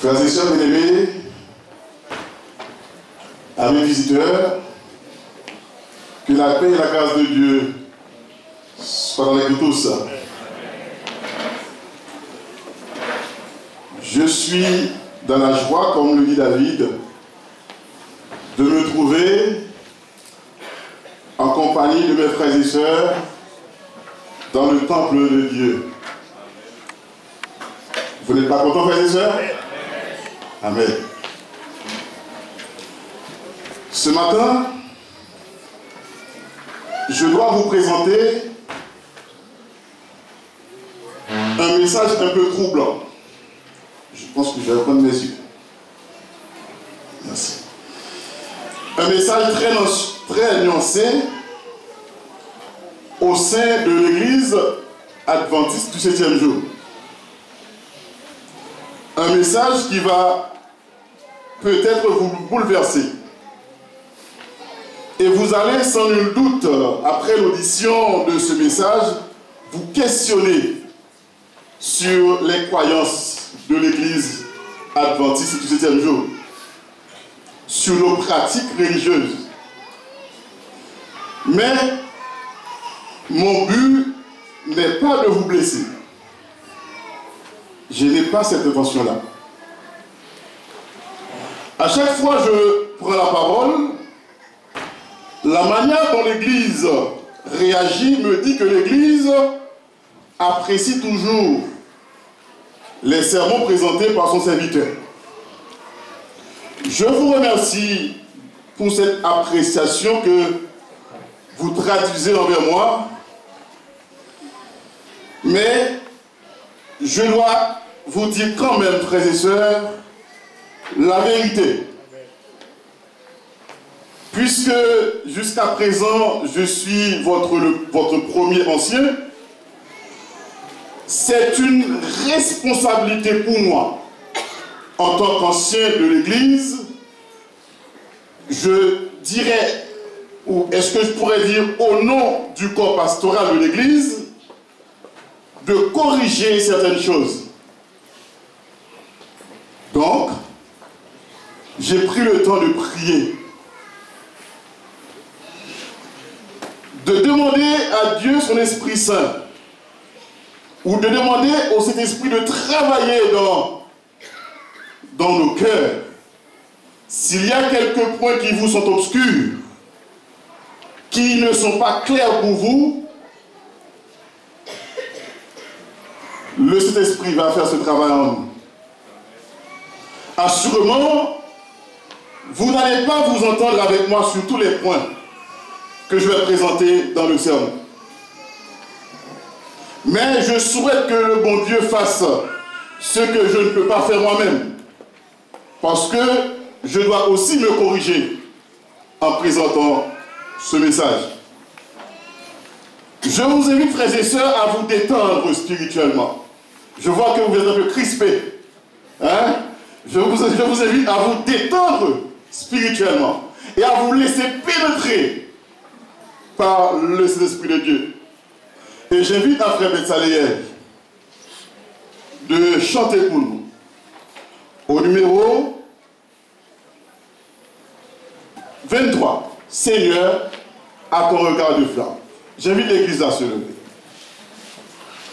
Frères et sœurs bien-aimés, amis visiteurs, que la paix et la grâce de Dieu soient avec nous tous. Je suis dans la joie, comme le dit David, de me trouver en compagnie de mes frères et sœurs dans le temple de Dieu. Vous n'êtes pas contents, frères et sœurs? Amen. Ce matin, je dois vous présenter un message un peu troublant. Je pense que je vais prendre mes yeux. Merci. Un message très nuancé au sein de l'Église adventiste du 7e jour. Un message qui va peut-être vous bouleverser. Et vous allez sans nul doute, après l'audition de ce message, vous questionner sur les croyances de l'Église adventiste du 7e jour, sur nos pratiques religieuses. Mais mon but n'est pas de vous blesser. Je n'ai pas cette intention-là. À chaque fois que je prends la parole, la manière dont l'Église réagit me dit que l'Église apprécie toujours les sermons présentés par son serviteur. Je vous remercie pour cette appréciation que vous traduisez envers moi, mais je dois vous dire quand même, frères et sœurs, la vérité. Puisque jusqu'à présent, je suis votre premier ancien, c'est une responsabilité pour moi, en tant qu'ancien de l'Église, je dirais, ou est-ce que je pourrais dire au nom du corps pastoral de l'Église, de corriger certaines choses. Donc, j'ai pris le temps de prier, de demander à Dieu son Esprit Saint, ou de demander au Saint-Esprit de travailler dans nos cœurs. S'il y a quelques points qui vous sont obscurs, qui ne sont pas clairs pour vous, le Saint-Esprit va faire ce travail en nous. Assurément, vous n'allez pas vous entendre avec moi sur tous les points que je vais présenter dans le sermon. Mais je souhaite que le bon Dieu fasse ce que je ne peux pas faire moi-même. Parce que je dois aussi me corriger en présentant ce message. Je vous invite, frères et sœurs, à vous détendre spirituellement. Je vois que vous êtes un peu crispés. Hein? Je vous invite à vous détendre spirituellement et à vous laisser pénétrer par le Saint-Esprit de Dieu. Et j'invite à Frère Betsaléel de chanter pour nous au numéro 23. Seigneur, à ton regard de flamme. J'invite l'Église à se lever.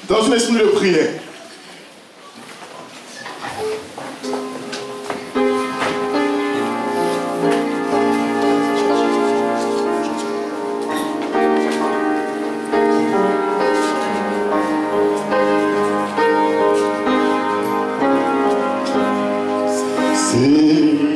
Dans un esprit de prière. Yeah.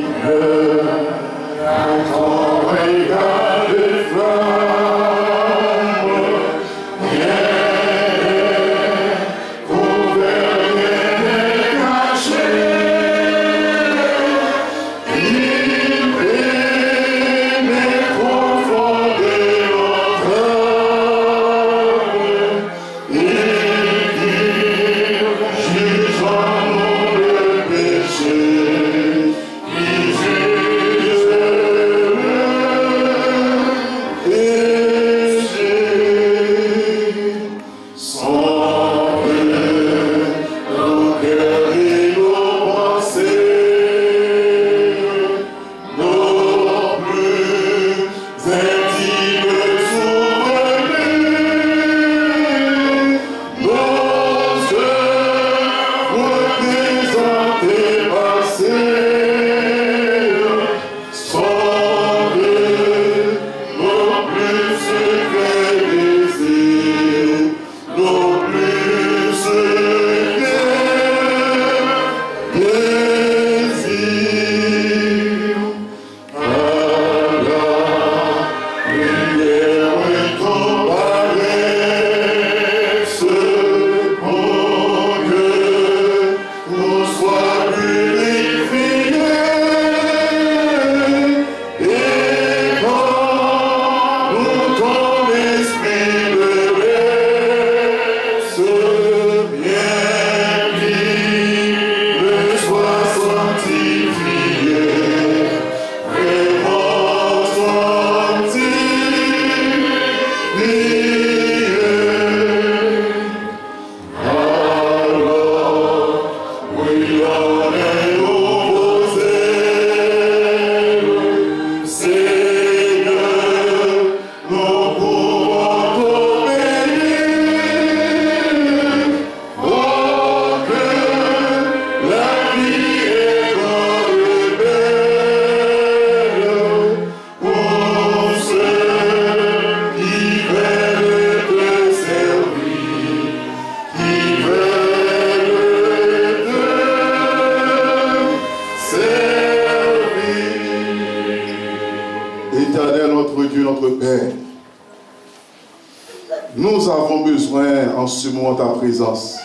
Nous avons besoin en ce moment de ta présence.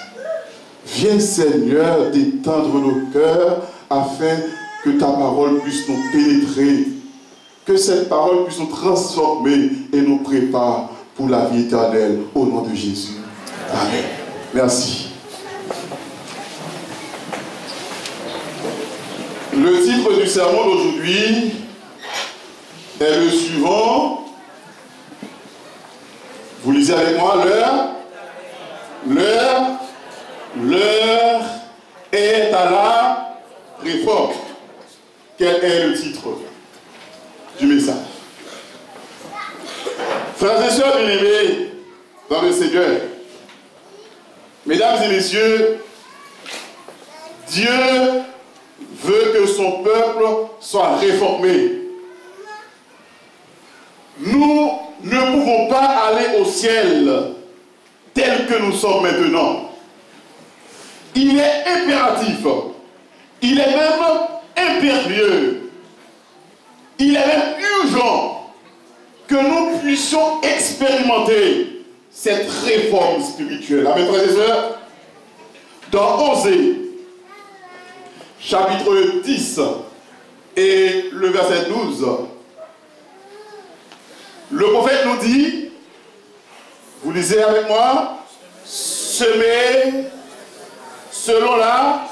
Viens Seigneur d'étendre nos cœurs afin que ta parole puisse nous pénétrer. Que cette parole puisse nous transformer et nous prépare pour la vie éternelle au nom de Jésus. Amen. Merci. Le titre du sermon d'aujourd'hui est le suivant. Vous lisez avec moi, l'heure est à la réforme. Quel est le titre du message? Frères et sœurs bien-aimés dans le Seigneur, mesdames et messieurs, Dieu veut que son peuple soit réformé. Nous ne pouvons pas aller au ciel tel que nous sommes maintenant. Il est impératif, il est même impérieux, il est même urgent que nous puissions expérimenter cette réforme spirituelle. Amen, frères et sœurs. Dans Osée, chapitre 10 et le verset 12, le prophète nous dit, vous lisez avec moi, semer selon la,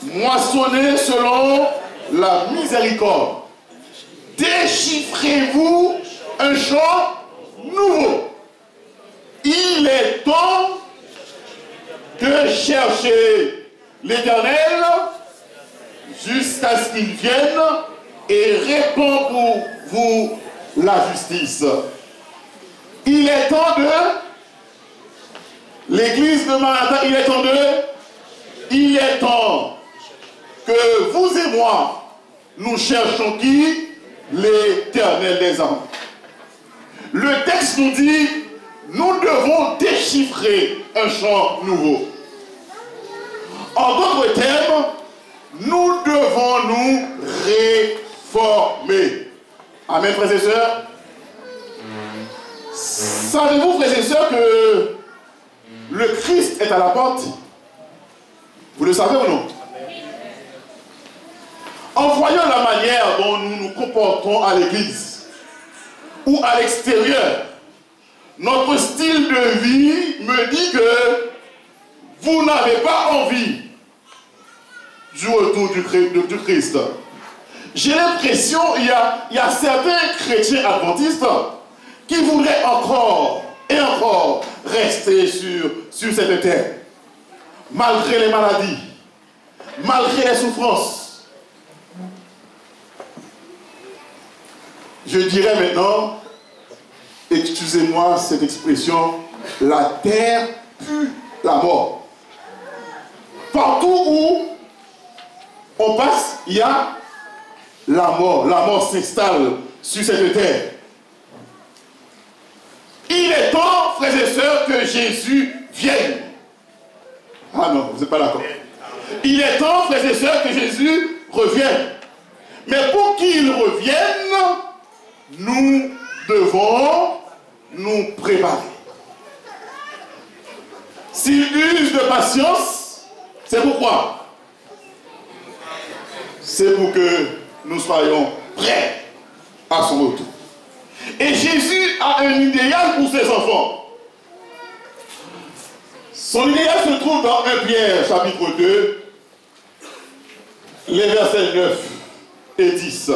moissonner selon la miséricorde. Déchiffrez-vous un champ nouveau. Il est temps de chercher l'Éternel jusqu'à ce qu'il vienne et répand pour vous la justice. Il est temps de l'église de Maranatha, il est temps que vous et moi nous cherchons qui? L'Éternel des âmes. Le texte nous dit, nous devons déchiffrer un champ nouveau. En d'autres termes, nous devons nous réformer. Amen, frères et sœurs. Savez-vous, frères et sœurs, que le Christ est à la porte? Vous le savez ou non? En voyant la manière dont nous nous comportons à l'église ou à l'extérieur, notre style de vie me dit que vous n'avez pas envie du retour du Christ. J'ai l'impression qu'il y a certains chrétiens adventistes qui voudraient encore et encore rester sur cette terre, malgré les maladies, malgré les souffrances. Je dirais maintenant, excusez-moi cette expression, la terre pue la mort. Partout où on passe, il y a la mort. La mort s'installe sur cette terre. Il est temps, frères et sœurs, que Jésus vienne. Ah non, vous n'êtes pas d'accord. Il est temps, frères et sœurs, que Jésus revienne. Mais pour qu'il revienne, nous devons nous préparer. S'il use de patience, c'est pourquoi? C'est pour que nous soyons prêts à son retour. Et Jésus a un idéal pour ses enfants. Son idéal se trouve dans 1 Pierre, chapitre 2, les versets 9 et 10.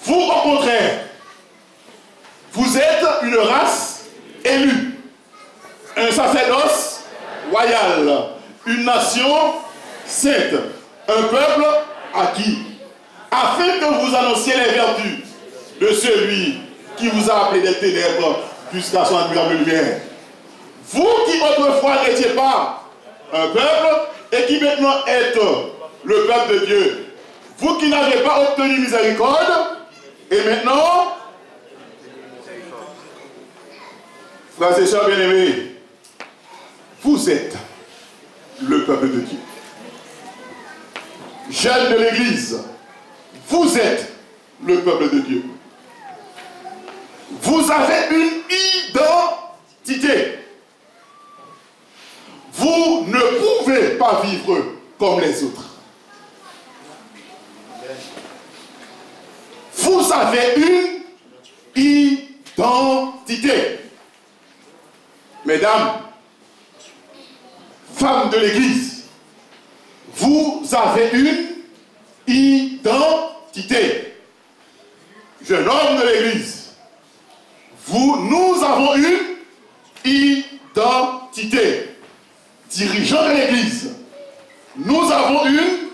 Vous, au contraire, vous êtes une race élue, un sacerdoce royal, une nation sainte, un peuple acquis, afin que vous annonciez les vertus de celui qui vous a appelé des ténèbres jusqu'à son admirable lumière. Vous qui autrefois n'étiez pas un peuple et qui maintenant êtes le peuple de Dieu, vous qui n'avez pas obtenu miséricorde, et maintenant, frères et sœurs bien-aimés, vous êtes le peuple de Dieu. Jeunes de l'Église, vous êtes le peuple de Dieu. Vous avez une identité. identité. Vous ne pouvez pas vivre comme les autres. Vous avez une identité. Mesdames, femmes de l'Église, vous avez une identité. Jeune homme de l'Église, nous avons une identité. Dirigeants de l'Église, nous avons une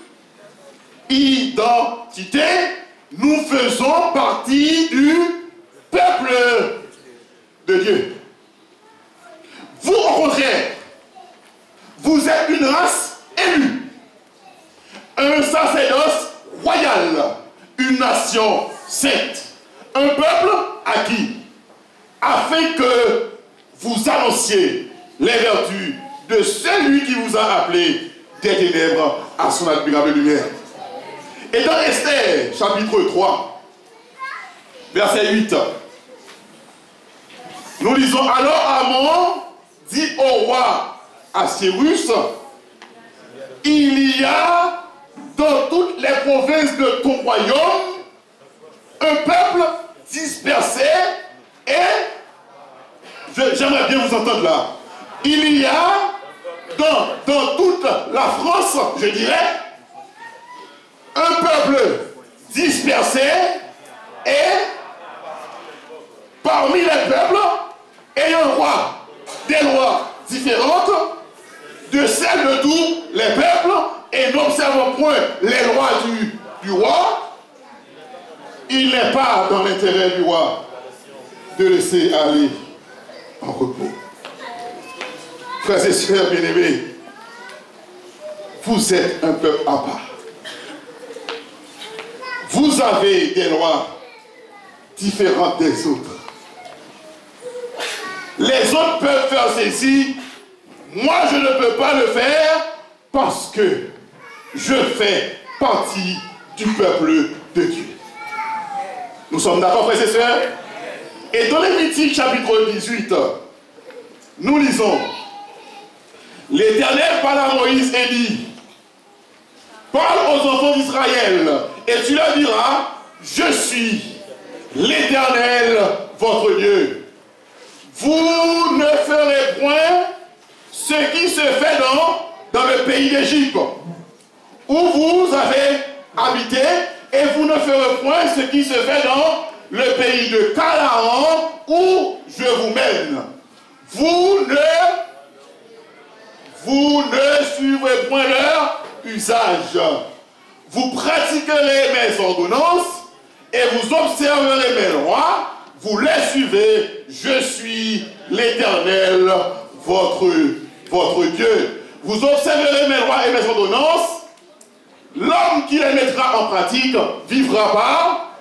identité. Nous faisons partie du peuple de Dieu. Vous, au contraire, vous êtes une race élue, un sacerdoce royal, une nation sainte, un peuple acquis, afin que vous annonciez les vertus de celui qui vous a appelé des ténèbres à son admirable lumière. Et dans Esther, chapitre 3, verset 8, nous lisons: alors Amon dit au roi Assyrus, il y a dans toutes les provinces de ton royaume un peuple dispersé et, j'aimerais bien vous entendre là, il y a dans toute la France, je dirais, un peuple dispersé et parmi les peuples ayant droit des lois différentes de celles de tous les peuples et n'observant point les lois du roi. Il n'est pas dans l'intérêt du roi de laisser aller en repos. Frères et sœurs bien-aimés, vous êtes un peuple à part. Vous avez des lois différentes des autres. Les autres peuvent faire ceci. Moi, je ne peux pas le faire parce que je fais partie du peuple de Dieu. Nous sommes d'accord, frères et sœurs? Et dans Lévitique chapitre 18, nous lisons: l'Éternel parle à Moïse et dit: parle aux enfants d'Israël et tu leur diras: je suis l'Éternel votre Dieu. Vous ne ferez point ce qui se fait dans le pays d'Égypte, où vous avez habité, et vous ne ferez point ce qui se fait dans le pays de Canaan, où je vous mène. Vous ne suivrez point leur usage. Vous pratiquerez mes ordonnances et vous observerez mes lois. Vous les suivez. Je suis l'Éternel, votre Dieu. Vous observerez mes lois et mes ordonnances. L'homme qui les mettra en pratique vivra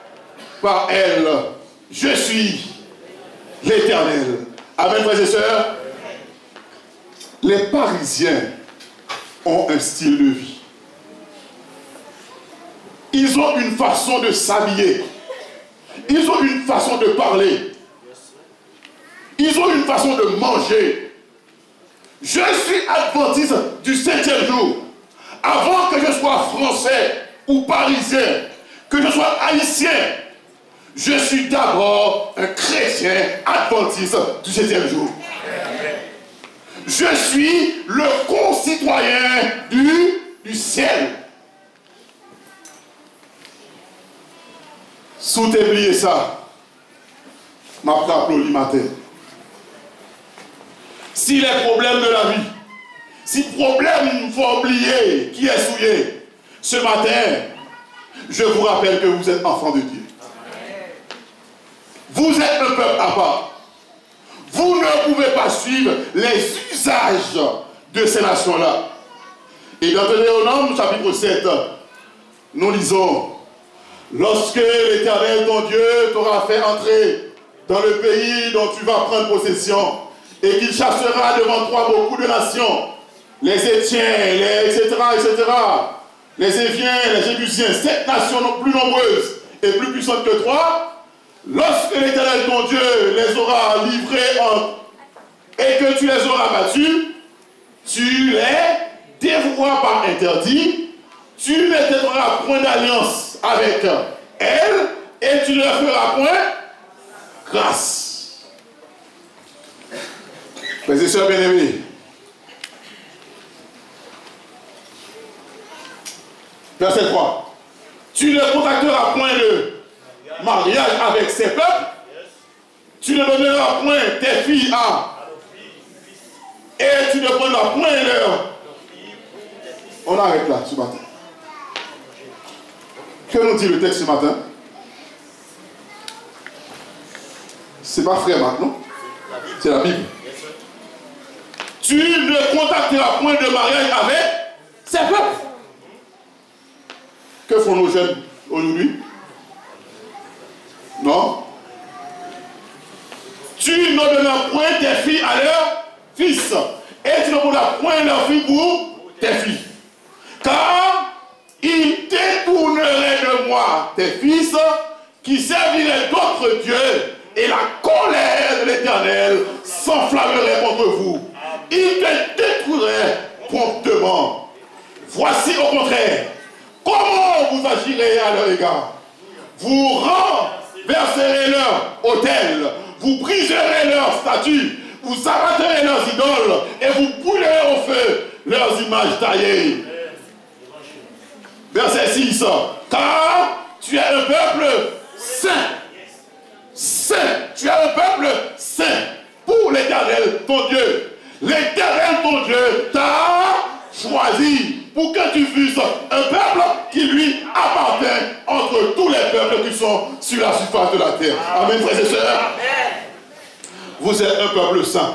par elles. Je suis l'Éternel. Amen, frères et sœurs. Les Parisiens ont un style de vie. Ils ont une façon de s'habiller. Ils ont une façon de parler. Ils ont une façon de manger. Je suis adventiste du 7e jour. Avant que je sois français ou parisien, que je sois haïtien, je suis d'abord un chrétien adventiste du 7e jour. Je suis le concitoyen du ciel. Sous t'oublier ça, m'a applaudi matin. Si les problèmes de la vie, si problème il faut oublier qui est souillé, ce matin, je vous rappelle que vous êtes enfants de Dieu. Vous êtes un peuple à part. Vous ne pouvez pas suivre les usages de ces nations-là. Et dans Deutéronome chapitre 7, nous lisons: lorsque l'Éternel ton Dieu t'aura fait entrer dans le pays dont tu vas prendre possession, et qu'il chassera devant toi beaucoup de nations, les Étiens, etc., les Éviens, les Jébusiens, 7 nations plus nombreuses et plus puissantes que toi, lorsque l'Éternel ton Dieu les aura livrés et que tu les auras battus, tu les dévoueras par interdit, tu ne t'établiras point d'alliance avec elles, et tu ne leur feras point grâce. Frères et sœurs bien-aimés, verset 3. Tu ne contacteras point le mariage avec ces peuples, tu ne donneras point tes filles à, et tu ne prendras point leur. On arrête là ce matin. Que nous dit le texte ce matin? C'est pas frère Marc, non? C'est la Bible. Tu ne contacteras point de mariage avec ces peuples. Que font nos jeunes aujourd'hui? Non? Tu ne donneras point tes filles à leurs fils, et tu ne donneras point leurs filles pour tes filles. Car ils détourneraient de moi tes fils, qui serviraient d'autres dieux, et la colère de l'Éternel s'enflammerait contre vous. Ils te détruiraient promptement. Voici au contraire comment vous agirez à leur égard. Vous renverserez leur autel, vous briserez leurs statues, vous abattrez leurs idoles et vous brûlerez au feu leurs images taillées. Verset 6. Car tu es un peuple saint. Saint. Tu es un peuple saint pour l'Éternel ton Dieu. L'Éternel ton Dieu t'a choisi pour que tu fusses un peuple qui lui appartient entre tous les peuples qui sont sur la surface de la terre. Amen, frères et sœurs. Vous êtes un peuple saint.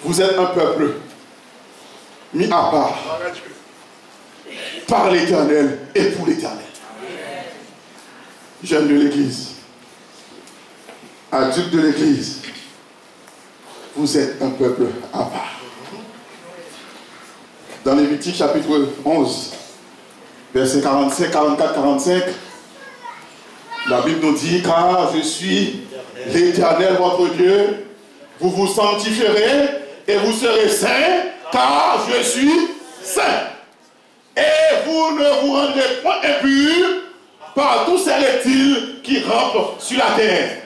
Vous êtes un peuple mis à part par l'Éternel et pour l'Éternel. Jeunes de l'Église, adultes de l'Église, vous êtes un peuple à part. Dans Lévitique chapitre 11, versets 45, 44, 45, la Bible nous dit, car je suis l'Éternel votre Dieu, vous vous sanctifierez et vous serez saints, car je suis saint. Et vous ne vous rendrez point impurs par tous ces reptiles qui rampent sur la terre.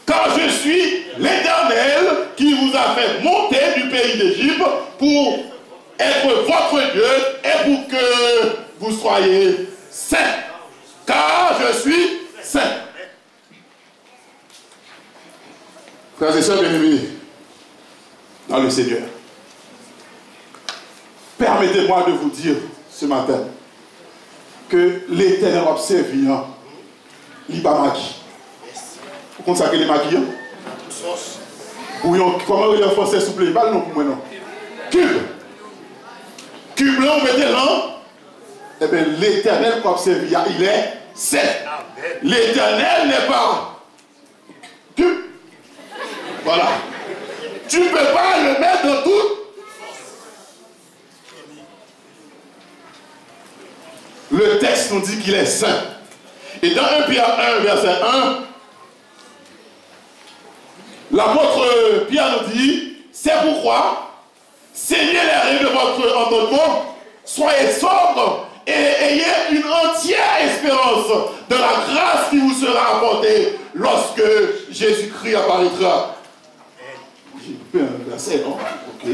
Car je suis l'Éternel qui vous a fait monter du pays d'Égypte pour être votre Dieu et pour que vous soyez saints. Car je suis saint. Frères et sœurs bien-aimés dans le Seigneur, permettez-moi de vous dire ce matin que l'Éternel observe l'Ibamaki. Vous comprenez ça que les maquillants? Bouillon, comment il est en français, s'il vous plaît? Pas le nom pour moi, non. Cube. Cube là, on mettait là. Eh bien, l'Éternel qu'on observe, il est saint. L'Éternel n'est pas cube. Voilà. Tu ne peux pas le mettre dans tout. Le texte nous dit qu'il est saint. Et dans 1 Pierre 1, verset 1, l'apôtre Pierre nous dit, c'est pourquoi, saignez les reins de votre entendement, soyez sobres et ayez une entière espérance de la grâce qui vous sera apportée lorsque Jésus-Christ apparaîtra. J'ai coupé un verset, non? Ok.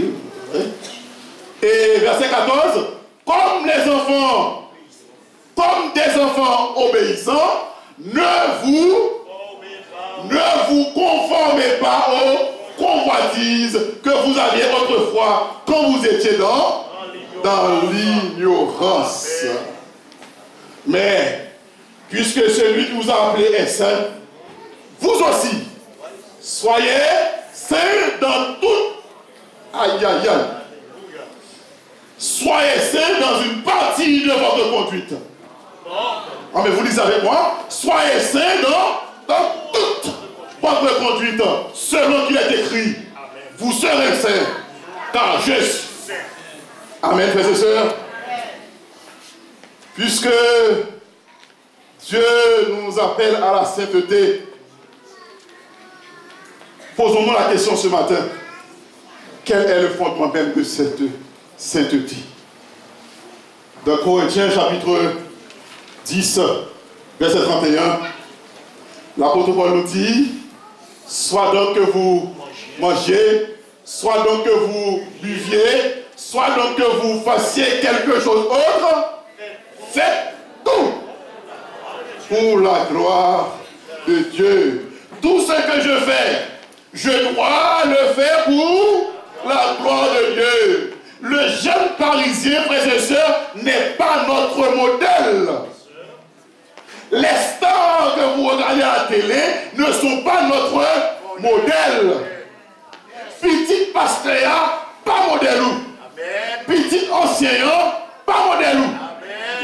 Et verset 14, comme des enfants obéissants, ne vous conformez pas aux convoitises que vous aviez autrefois quand vous étiez dans l'ignorance. Mais, puisque celui qui vous a appelé est saint, vous aussi, soyez saints dans toute... Aïe, aïe, aïe. Soyez saints dans une partie de votre conduite. Ah, mais vous lisez avec moi, soyez saints dans toute votre conduite, selon qu'il est écrit, vous serez saints, car je suis. Amen, frères et sœurs. Puisque Dieu nous appelle à la sainteté, Posons-nous la question ce matin. Quel est le fondement même de cette sainteté? Dans Corinthiens chapitre 10, verset 31, l'apôtre Paul nous dit, soit donc que vous mangez, soit donc que vous buviez, soit donc que vous fassiez quelque chose d'autre, faites tout pour la gloire de Dieu. Tout ce que je fais, je dois le faire pour la gloire de Dieu. Le jeune parisien, frères et sœurs, n'est pas notre modèle. Les stars que vous regardez à la télé ne sont pas notre modèle. Petit pasteur, pas modèle. Petit ancien, pas modèle.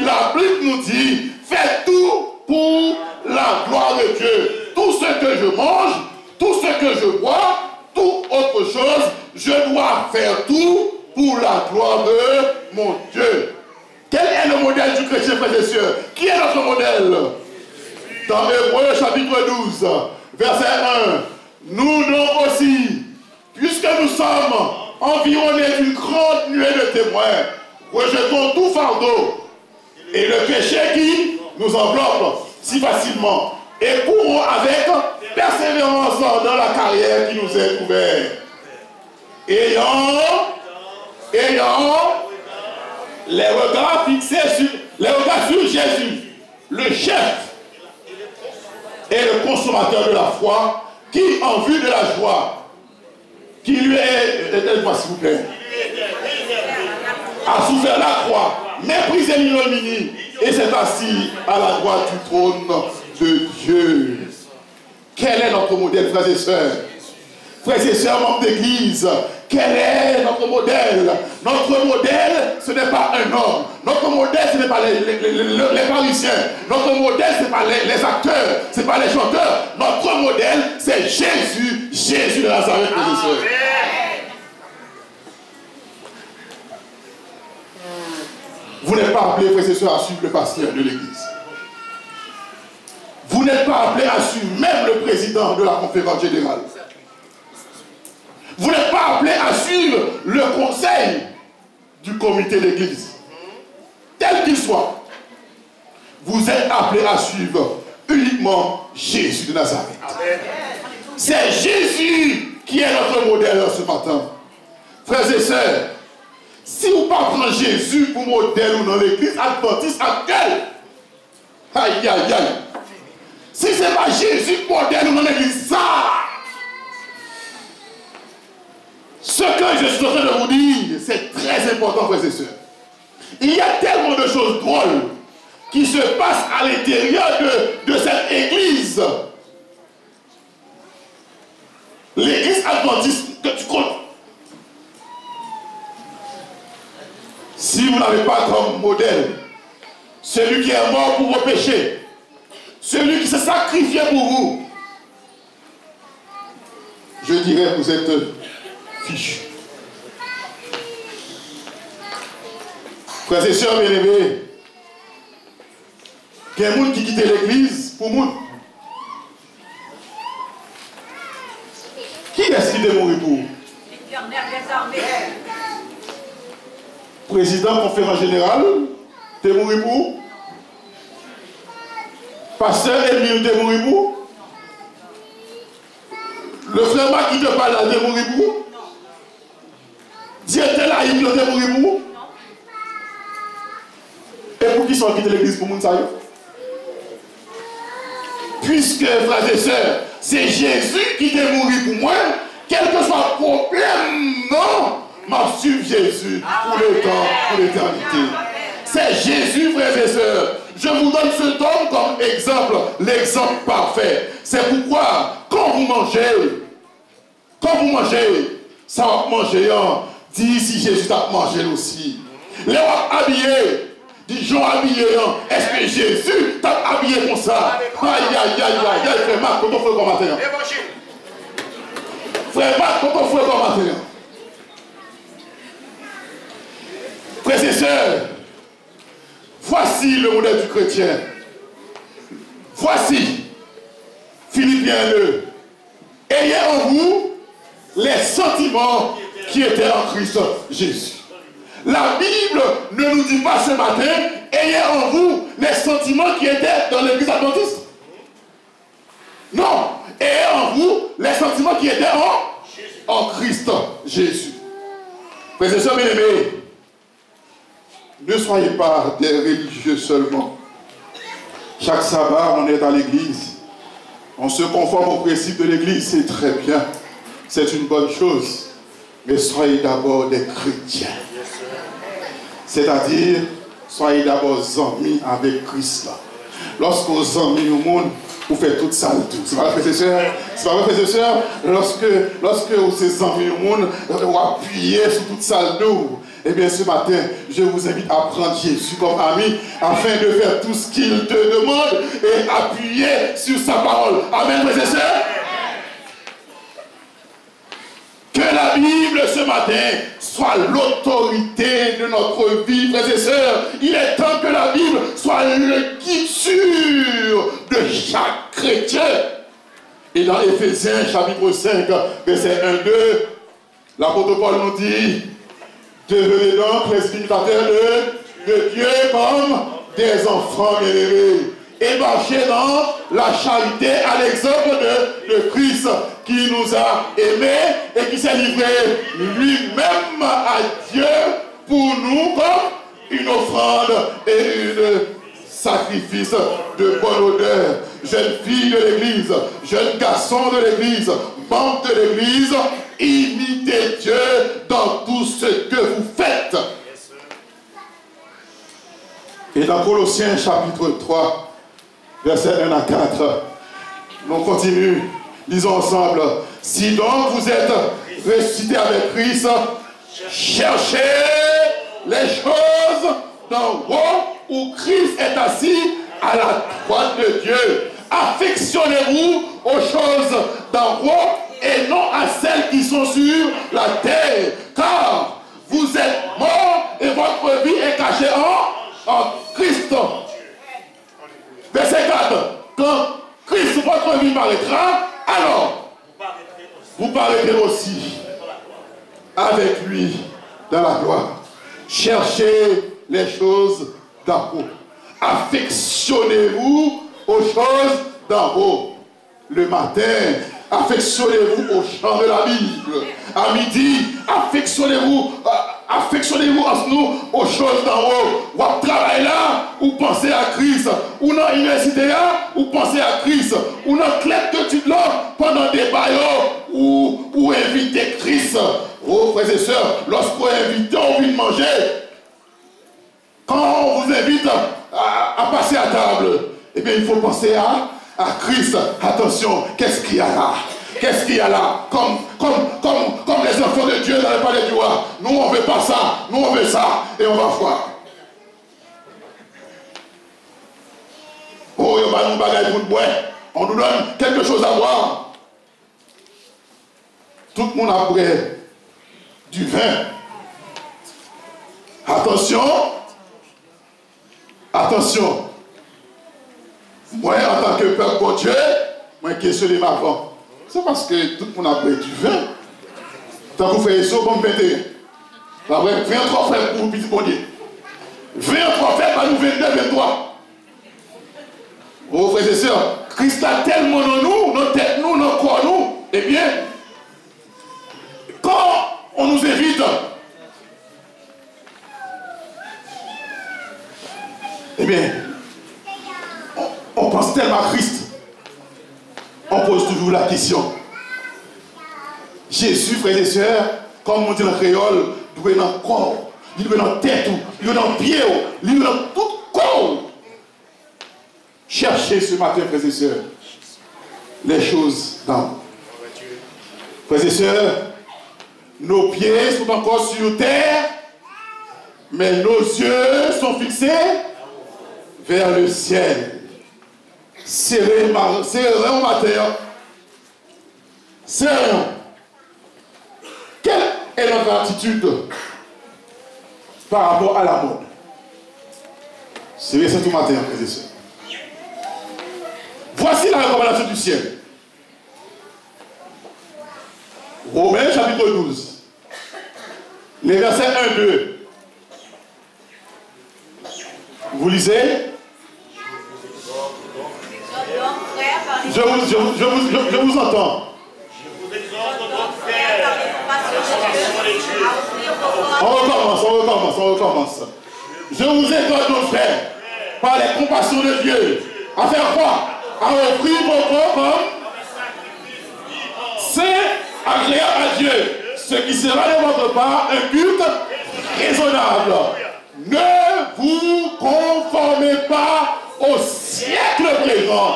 La Bible nous dit, faites tout pour la gloire de Dieu. Tout ce que je mange, tout ce que je bois, toute autre chose, je dois faire tout pour la gloire de mon Dieu. Quel est le modèle du chrétien, frères et sœurs? Qui est notre modèle? Dans Hébreux chapitre 12, verset 1, nous donc aussi, puisque nous sommes environnés d'une grande nuée de témoins, rejetons tout fardeau et le péché qui nous enveloppe si facilement et courons avec persévérance dans la carrière qui nous est ouverte. Ayant les regards fixés sur Jésus, le chef et le consommateur de la foi, qui, en vue de la joie, qui lui est, aidez-moi s'il vous plaît, a souffert la croix, méprisé l'ignominie, et s'est assis à la droite du trône de Dieu. Quel est notre modèle, frères et sœurs? Frères et sœurs, membres d'église, quel est notre modèle? Notre modèle, ce n'est pas un homme. Notre modèle, ce n'est pas les parisiens. Notre modèle, ce n'est pas les acteurs. Ce n'est pas les chanteurs. Notre modèle, c'est Jésus, Jésus de Nazareth, frères et sœurs. Vous n'êtes pas appelés, frères et sœurs, à suivre le pasteur de l'église. Vous n'êtes pas appelés à suivre même le président de la conférence générale. Vous n'êtes pas appelés à suivre le conseil du comité d'église, tel qu'il soit. Vous êtes appelés à suivre uniquement Jésus de Nazareth. C'est Jésus qui est notre modèle ce matin. Frères et sœurs, si vous ne prenez pas Jésus pour modèle ou dans l'église adventiste actuelle, aïe aïe aïe, si ce n'est pas Jésus pour modèle ou dans l'église, ça, ce que je suis en train de vous dire, c'est très important, frères et sœurs. Il y a tellement de choses drôles qui se passent à l'intérieur de cette église. L'église adventiste que tu comptes. Si vous n'avez pas comme modèle celui qui est mort pour vos péchés, celui qui s'est sacrifié pour vous, je dirais que vous êtes fichus. Frères et sœurs bien-aimés, il y a des gens qui quittent l'église pour monde. Qui est-ce qui est mort pour? L'éternel des armées. Président conférence générale, t'es mort pour? Pasteur Emile, t'es mort pour? Le frère Marc qui te parle là, t'es mort pour? Directeur là, il t'es mort pour? Et pour qui sont quittés l'église pour moun sa yo? Puisque, frères et sœurs, c'est Jésus qui t'est mort pour moi, quel que soit le problème, non, m'a suivi Jésus pour le temps, pour l'éternité. C'est Jésus, frères et sœurs. Je vous donne cet homme comme exemple, l'exemple parfait. C'est pourquoi, quand vous mangez, ça va manger, dis si Jésus t'a mangé aussi. Les habillés. Dis, Jean habillé, est-ce que Jésus t'a habillé comme ça? Aïe, aïe, aïe, aïe, aïe, frère Marc, quand on fait comme matin. Frère Marc, quand on fait comme matin. Frères et sœurs, voici le modèle du chrétien. Voici, Philippiens 2. Ayez en vous les sentiments qui étaient en Christ Jésus. La Bible ne nous dit pas ce matin, ayez en vous les sentiments qui étaient dans l'église adventiste. Non, ayez en vous les sentiments qui étaient en Christ Jésus. Frères et sœurs bien-aimés, ne soyez pas des religieux seulement. Chaque sabbat, on est à l'église. On se conforme au principe de l'église, c'est très bien. C'est une bonne chose. Mais soyez d'abord des chrétiens. C'est-à-dire, soyez d'abord amis avec Christ. Lorsque vous amis au monde, vous faites toute ça tout. C'est pas vrai, frères et sœurs? C'est pas vrai, frères et sœurs? Lorsque vous êtes amis au monde, vous appuyez sur toute ça tout. Eh bien, ce matin, je vous invite à prendre Jésus comme ami afin de faire tout ce qu'il te demande et appuyer sur sa parole. Amen, frères et sœurs? Que la Bible ce matin soit l'autorité de notre vie, frères et sœurs. Il est temps que la Bible soit le guide sûr de chaque chrétien. Et dans Éphésiens chapitre 5, verset 1-2, l'apôtre Paul nous dit: devenez donc les imitateurs de Dieu comme des enfants bien-aimés et marchez dans la charité à l'exemple de Christ qui nous a aimés et qui s'est livré lui-même à Dieu pour nous comme une offrande et une sacrifice de bonne odeur. Jeune fille de l'église, jeune garçon de l'église, membre de l'église, imitez Dieu dans tout ce que vous faites. Et dans Colossiens chapitre 3, versets 1 à 4, on continue, lisons ensemble. Si donc vous êtes ressuscités avec Christ, cherchez les choses d'en haut où Christ est assis à la droite de Dieu. Affectionnez-vous aux choses d'en haut et non à celles qui sont sur la terre, car vous êtes morts et votre vie est cachée en Christ. Verset 4. Quand Christ, votre vie paraîtra, alors vous paraîtrez aussi avec lui dans la gloire. Cherchez les choses d'en haut. Affectionnez-vous aux choses d'en haut. Le matin, affectionnez-vous au chant de la Bible. À midi, affectionnez-vous en nous aux choses d'en haut. Vous travaillez là, ou pensez à Christ. Ou dans l'université là, ou pensez à Christ. Ou dans club d'études là, pendant des baillots, ou invitez Christ. Oh frères et sœurs, lorsqu'on invite, on vient manger. Quand on vous invite à passer à table, eh bien il faut penser à Christ. Attention, qu'est-ce qu'il y a là? Qu'est-ce qu'il y a là? Comme les enfants de Dieu dans le palais du roi. Nous on veut pas ça, nous on veut ça, et on va voir. Oh, il y a un bagage pour boire. On nous donne quelque chose à boire. Tout le monde a pris du vin. Attention. Attention. Moi, en tant que peuple pour Dieu, moi, questionne ma femme. C'est parce que tout le monde a pris du vin. Tant que vous faites ça, comme 21. Après, 23 frères pour vous, petit bon Dieu. 23 frères, par nous 22, 23. Oh, frères et sœurs, Christ a tellement dans nous, dans tête nous, dans corps nous. Eh bien, quand on nous invite, eh bien, on pense tellement à Christ. On pose toujours la question. Jésus, frères et sœurs, comme on dit en créole, il doit dans le corps, il doit dans la tête, il doit dans le pied, il doit dans tout le corps. Cherchez ce matin, frères et sœurs, les choses dans. Frères et sœurs, nos pieds sont encore sur terre, mais nos yeux sont fixés vers le ciel. Serrez au matin. Serrez. Quelle est notre attitude par rapport à la mode? Serrez ça tout matin, frères et sœurs. Voici la recommandation du ciel. Romains chapitre 12. Les versets 1-2. Vous lisez? Je vous entends. On recommence. Je vous exhorte, nos frères, par les compassions de Dieu, à faire quoi? À offrir vos corps comme saint, agréable à Dieu, ce qui sera de votre part un culte raisonnable. Ne vous conformez pas au siècle présent,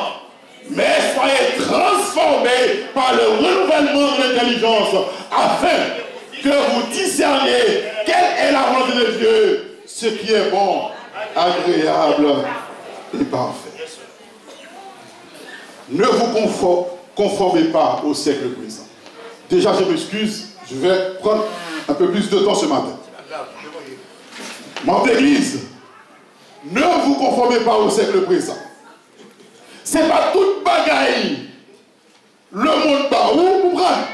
mais soyez transformés par le renouvellement de l'intelligence, afin que vous discerniez quelle est la volonté de Dieu, ce qui est bon, agréable et parfait. Ne vous conformez pas au siècle présent. Déjà, je m'excuse, je vais prendre un peu plus de temps ce matin. Mon église, ne vous conformez pas au siècle présent. Ce n'est pas toute bagaille. Le monde bat où vous prendre.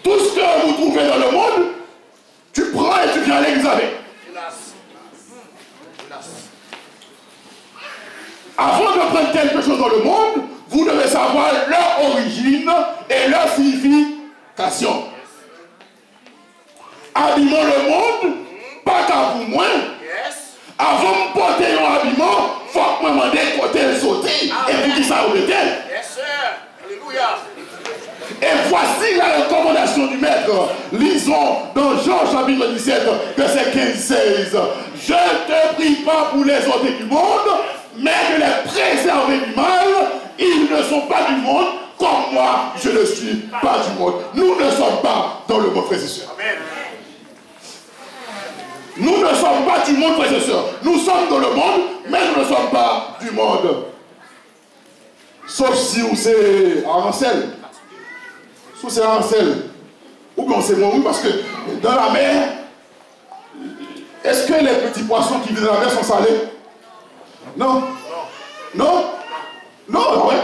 Tout ce que vous trouvez dans le monde, tu prends et tu viens à l'église avec. Avant de prendre quelque chose dans le monde, vous devez savoir leur origine et leur signification. Habillement le monde, pas qu'à vous moins. Avant de porter un habillement, il faut que je me demande côté le sauter et vous qui ça vous mettez. Alléluia. Et voici la recommandation du maître. Lisons dans Jean chapitre 17, verset 15-16. Je ne te prie pas pour les ôter du monde, mais de les préserver du mal. Ils ne sont pas du monde, comme moi, je ne suis pas du monde. Nous ne sommes pas dans le monde, frères et sœurs. Amen. Nous ne sommes pas du monde, frères et sœurs. Nous sommes dans le monde, mais nous ne sommes pas du monde. Sauf si vous c'est Arancel. Si c'est Arancel. Ou bien c'est mort, parce que dans la mer, est-ce que les petits poissons qui vivent dans la mer sont salés? Non. Non. Non, ouais.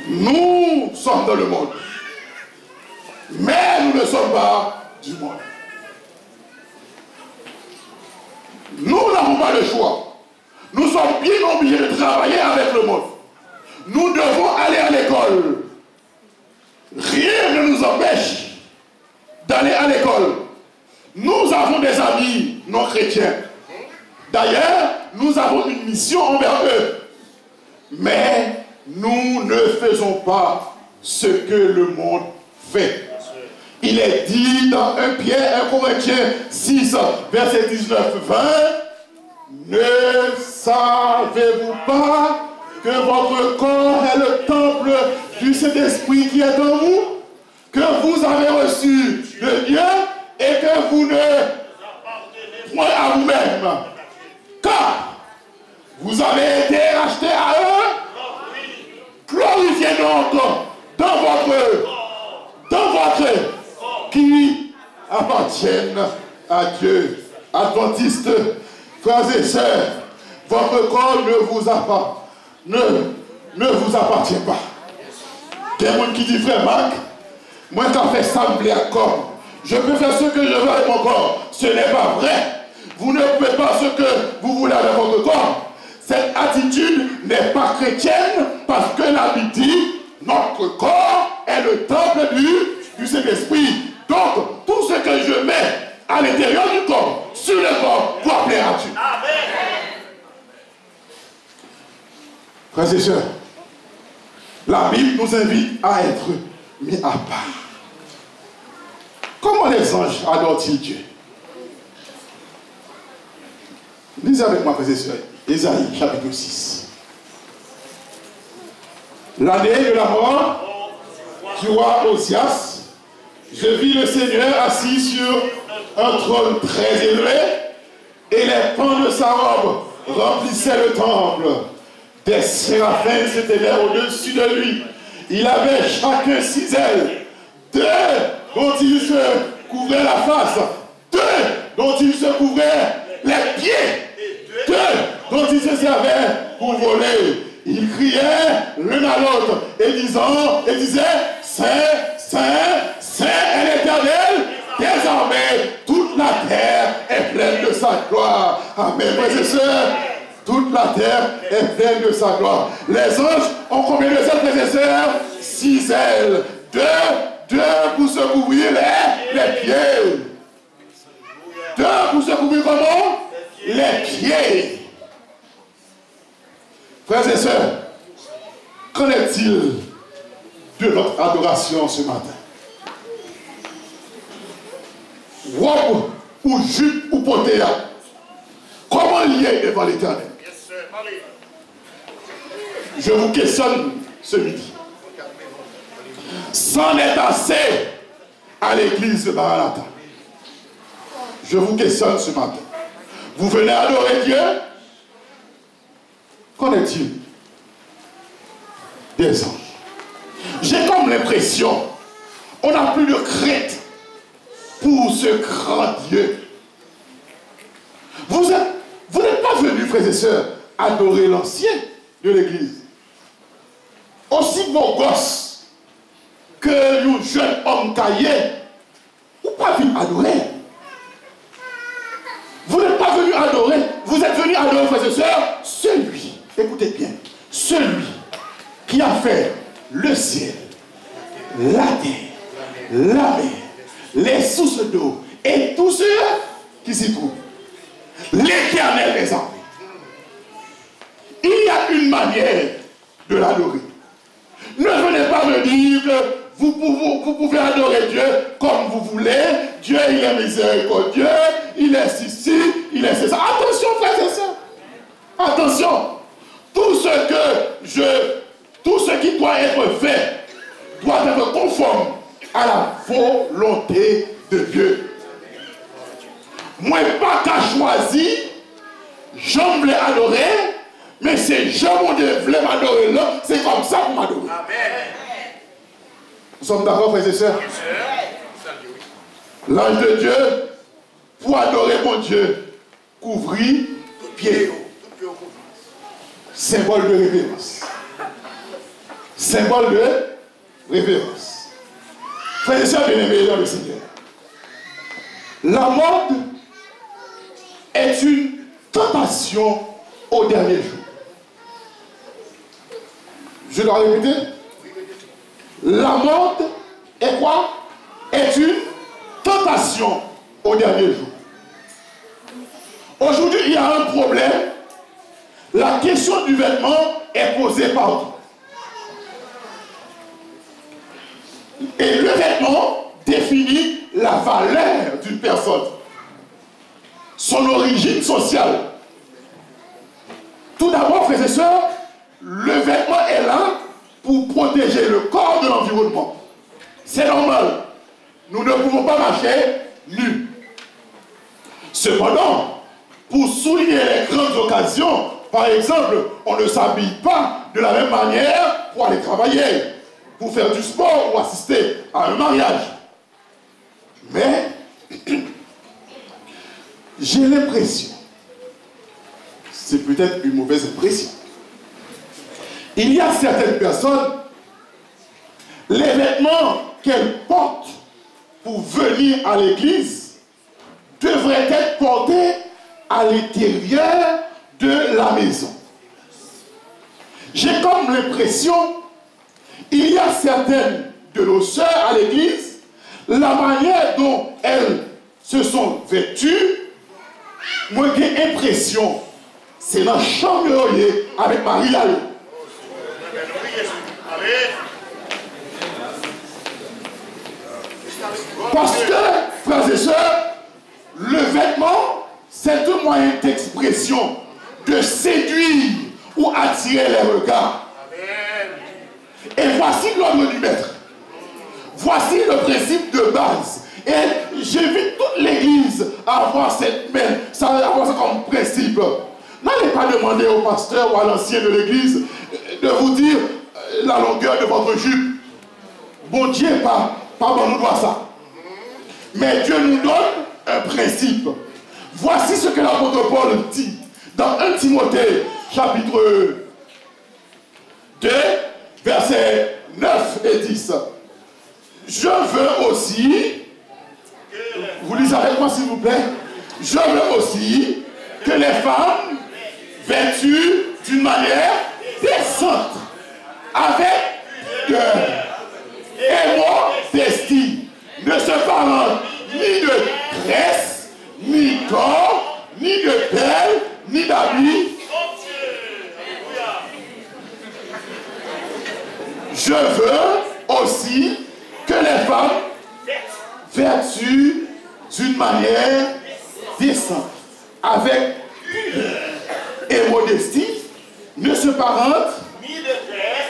Nous sommes dans le monde. Mais nous ne sommes pas du monde. Nous n'avons pas le choix. Nous sommes bien obligés de travailler avec le monde. Nous devons aller à l'école. Rien ne nous empêche d'aller à l'école. Nous avons des amis non chrétiens. D'ailleurs, nous avons une mission envers eux. Mais nous ne faisons pas ce que le monde fait. Il est dit dans 1 Corinthiens 6, verset 19-20, ne savez-vous pas que votre corps est le temple du Saint-Esprit qui est en vous, que vous avez reçu de Dieu et que vous ne point à vous-même, car vous avez été rachetés à eux. Glorifiez donc dans votre qui appartiennent à Dieu. Adventistes, frères et sœurs, votre corps ne vous appartient pas. Il y a quelqu'un qui dit, frère Marc, moi quand je fais sembler à corps, je peux faire ce que je veux avec mon corps. Ce n'est pas vrai. Vous ne pouvez pas ce que vous voulez avec votre corps. Cette attitude n'est pas chrétienne parce que la Bible dit, notre corps est le temple du Saint-Esprit. Donc, tout ce que je mets à l'intérieur du corps, sur le corps, doit plaire à Dieu. Amen. Frères et sœurs, la Bible nous invite à être mis à part. Comment les anges adorent-ils Dieu? Lisez avec moi, frères et sœurs, Ésaïe, chapitre 6. L'année de la mort du roi Osias, je vis le Seigneur assis sur un trône très élevé, et les pans de sa robe remplissaient le temple. Des séraphins s'éteignaient au-dessus de lui. Il avait chacun 6 ailes, 2 dont il se couvrait la face, 2 dont il se couvrait les pieds, 2 dont il se servait pour voler. ils criaient l'un à l'autre et disaient, Saint, Saint, Saint est l'Éternel des armées, toute la terre est pleine de sa gloire. Amen, frères et sœurs, toute la terre est pleine de sa gloire. Les anges ont combien de ailes, frères et sœurs? 6 ailes. Deux pour se couvrir les pieds. 2 pour se couvrir comment? Les pieds. Frères et sœurs, qu'en est-il de notre adoration ce matin? Robe ou jupe ou potéa, comment lier devant l'Éternel? Je vous questionne ce midi. C'en est assez à l'église de Maranatha. Je vous questionne ce matin. Vous venez adorer Dieu? Qu'en est-il des anges? J'ai comme l'impression, on n'a plus de crainte pour ce grand Dieu. Vous n'êtes pas venus, frères et sœurs, adorer l'ancien de l'église. Aussi beau gosse que le jeune homme taillé, ou pas venu adorer. Vous n'êtes pas venu adorer, vous êtes venu adorer, frères et sœurs, celui, écoutez bien, celui qui a fait le ciel, la terre, la mer, les sources d'eau et tous ceux qui s'y trouvent. L'Éternel des armées. Il y a une manière de l'adorer. Ne venez pas me dire que vous pouvez adorer Dieu comme vous voulez. Dieu, il est miséricordieux, il est ceci, il est ceci. Attention, frères et sœurs. Attention. Tout ce qui doit être fait doit être conforme à la volonté de Dieu. Moi, pas qu'à choisir, j'en voulais adorer, mais c'est je voulais m'adorer là, c'est comme ça pour m'adorer. Nous sommes d'accord, frères et sœurs? L'ange de Dieu, pour adorer mon Dieu, couvrit pied. Symbole de révérence. Symbole de révérence. Frères et sœurs bien-aimés dans le Seigneur, la mode est une tentation au dernier jour. Je dois répéter? La mode est quoi? Est une tentation au dernier jour. Aujourd'hui, il y a un problème. La question du vêtement est posée partout. Et le vêtement définit la valeur d'une personne, son origine sociale. Tout d'abord, frères et sœurs, le vêtement est là pour protéger le corps de l'environnement. C'est normal. Nous ne pouvons pas marcher nus. Cependant, pour souligner les grandes occasions, par exemple, on ne s'habille pas de la même manière pour aller travailler, pour faire du sport ou assister à un mariage. Mais, j'ai l'impression, c'est peut-être une mauvaise impression, il y a certaines personnes, les vêtements qu'elles portent pour venir à l'église devraient être portés à l'intérieur de la maison. J'ai comme l'impression, il y a certaines de nos sœurs à l'église, la manière dont elles se sont vêtues, moi j'ai l'impression, c'est dans la chambre avec Marie-Laure. Parce que, frères et sœurs, le vêtement, c'est un moyen d'expression, de séduire ou attirer les regards. Et voici l'ordre du maître. Voici le principe de base. Et j'invite toute l'église à avoir ça comme principe. N'allez pas demander au pasteur ou à l'ancien de l'église de vous dire la longueur de votre jupe. Bon Dieu, pas bon, nous doit ça. Mais Dieu nous donne un principe. Voici ce que l'apôtre Paul dit dans 1 Timothée chapitre 2, versets 9 et 10. Je veux aussi, vous lisez avec moi s'il vous plaît, je veux aussi que les femmes vêtues d'une manière décente, avec pudeur et modestie, ne se parentent ni de tresse, ni d'or, ni de perles, ni d'habits. Je veux aussi que les femmes vêtues d'une manière décente, avec pudeur et modestie, ne se parentent ni de tresse.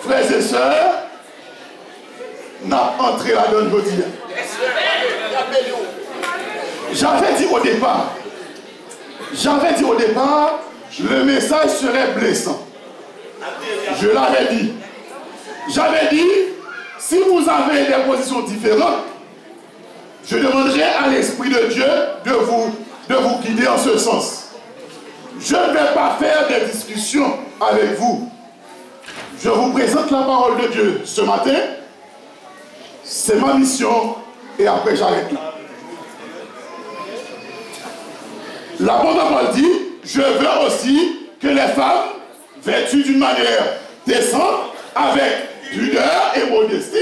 Frères et sœurs, n'a entré la donne godille. J'avais dit au départ, le message serait blessant. Je l'avais dit. J'avais dit, si vous avez des positions différentes, je demanderai à l'Esprit de Dieu de vous guider en ce sens. Je ne vais pas faire des discussions avec vous. Je vous présente la parole de Dieu ce matin. C'est ma mission et après j'arrête là. L'apôtre Paul dit, je veux aussi que les femmes vêtues d'une manière décente, avec pudeur et modestie,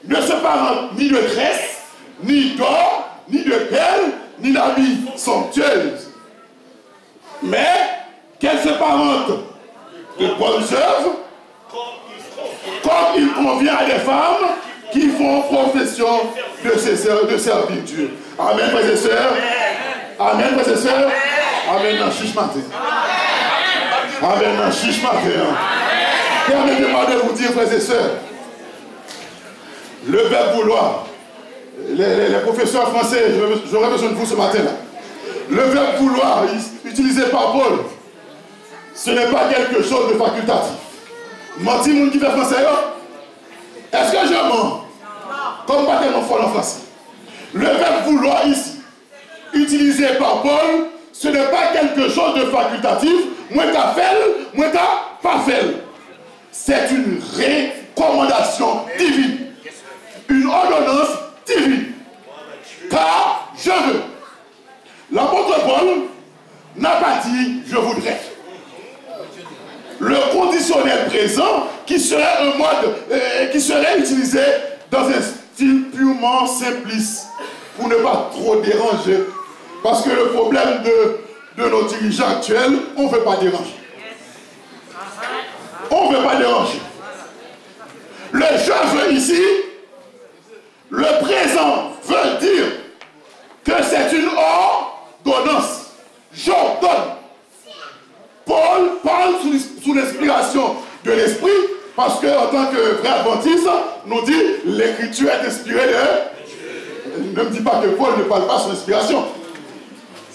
ne se parentent ni de tresse, ni d'or, ni de perles, ni d'habits somptueux, mais qu'elles se parentent de bonnes œuvres, comme il convient à des femmes qui font profession de servir Dieu. Amen, frères et sœurs. Amen, frères et sœurs. Amen, dans chiche matin. Amen, dans chiche matin. Permettez-moi de vous dire, frères et sœurs, le verbe vouloir, les professeurs français, j'aurais besoin de vous ce matin-là. Le verbe vouloir, utilisé par Paul, ce n'est pas quelque chose de facultatif. Menti, mon qui fait français, est-ce que je mens? Comme pas tellement fort en français. Le verbe vouloir ici, utilisé par Paul, ce n'est pas quelque chose de facultatif. Moi t'as fait, moi t'as pas fait. C'est une recommandation divine. Une ordonnance divine. Car je veux. L'apôtre Paul n'a pas dit je voudrais. Le conditionnel présent qui serait un mode qui serait utilisé dans un style purement simpliste pour ne pas trop déranger. Parce que le problème de nos dirigeants actuels, on ne veut pas déranger. On ne veut pas déranger. Le je veux ici, le présent veut dire que c'est une ordonnance. J'ordonne. Paul parle sous l'inspiration de l'esprit, parce qu'en tant que vrai adventiste, nous dit l'écriture est inspirée de... Ne me dis pas que Paul ne parle pas sous l'inspiration.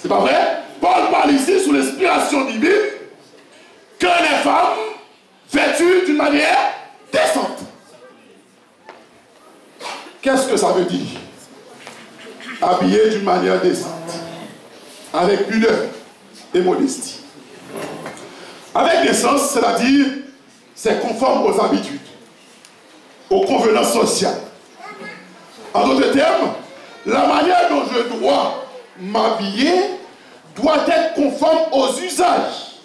C'est pas vrai? Paul parle ici sous l'inspiration divine que les femmes vêtues d'une manière décente. Qu'est-ce que ça veut dire? Habillées d'une manière décente, avec pudeur et modestie. Avec décence, c'est-à-dire, c'est conforme aux habitudes, aux convenances sociales. En d'autres termes, la manière dont je dois m'habiller doit être conforme aux usages.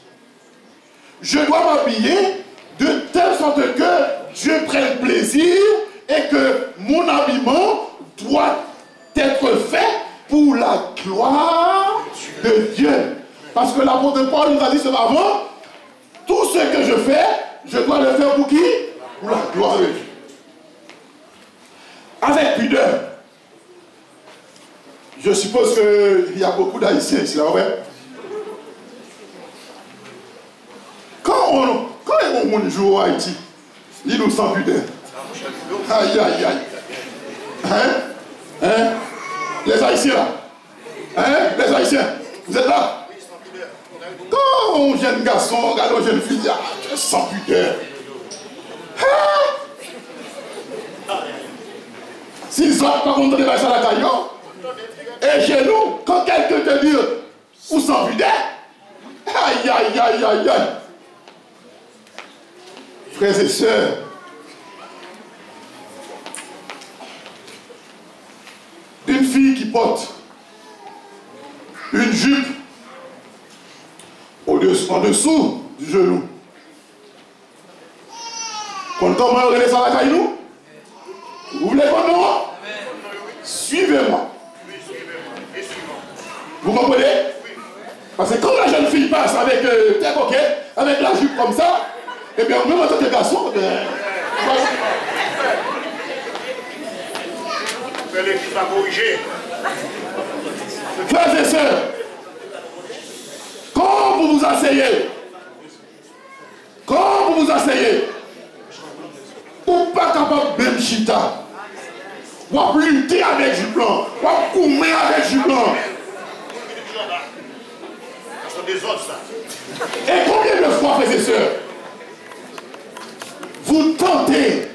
Je dois m'habiller de telle sorte que Dieu prenne plaisir et que mon habillement doit être fait pour la gloire de Dieu. Parce que l'apôtre Paul nous a dit ce avant, tout ce que je fais, je dois le faire pour qui? Pour la gloire de Dieu. Avec pudeur. Je suppose qu'il y a beaucoup d'Haïtiens ici, là, ouais. Quand on joue à Haïti, il nous sent pudeur. Aïe, aïe, aïe. Hein? Les Haïtiens, là. Hein? Les Haïtiens, vous êtes là? Quand un jeune garçon regarde une jeune fille, ah, je sens pudeur. Hein? S'ils sont pas contents de passer à la taille, et chez nous, quand quelqu'un te dit, où sans pudeur, Aïe, aïe, aïe, aïe, aïe. Frères et sœurs, une fille qui porte une jupe en dessous du genou. Quand on va regarder ça à la caille, nous, vous voulez qu'on nous? Suivez-moi. Vous comprenez? Parce que quand la jeune fille passe avec tes coquettes, avec la jupe comme ça, eh bien, même en tant que garçon, l'église va corriger. Frères et sœurs, quand vous vous asseyez, ou pas capable de même chita, ou lutter avec du blanc, ou coumer avec du blanc. Ce sont des autres, ça. Et combien de fois, frères et sœurs, vous tentez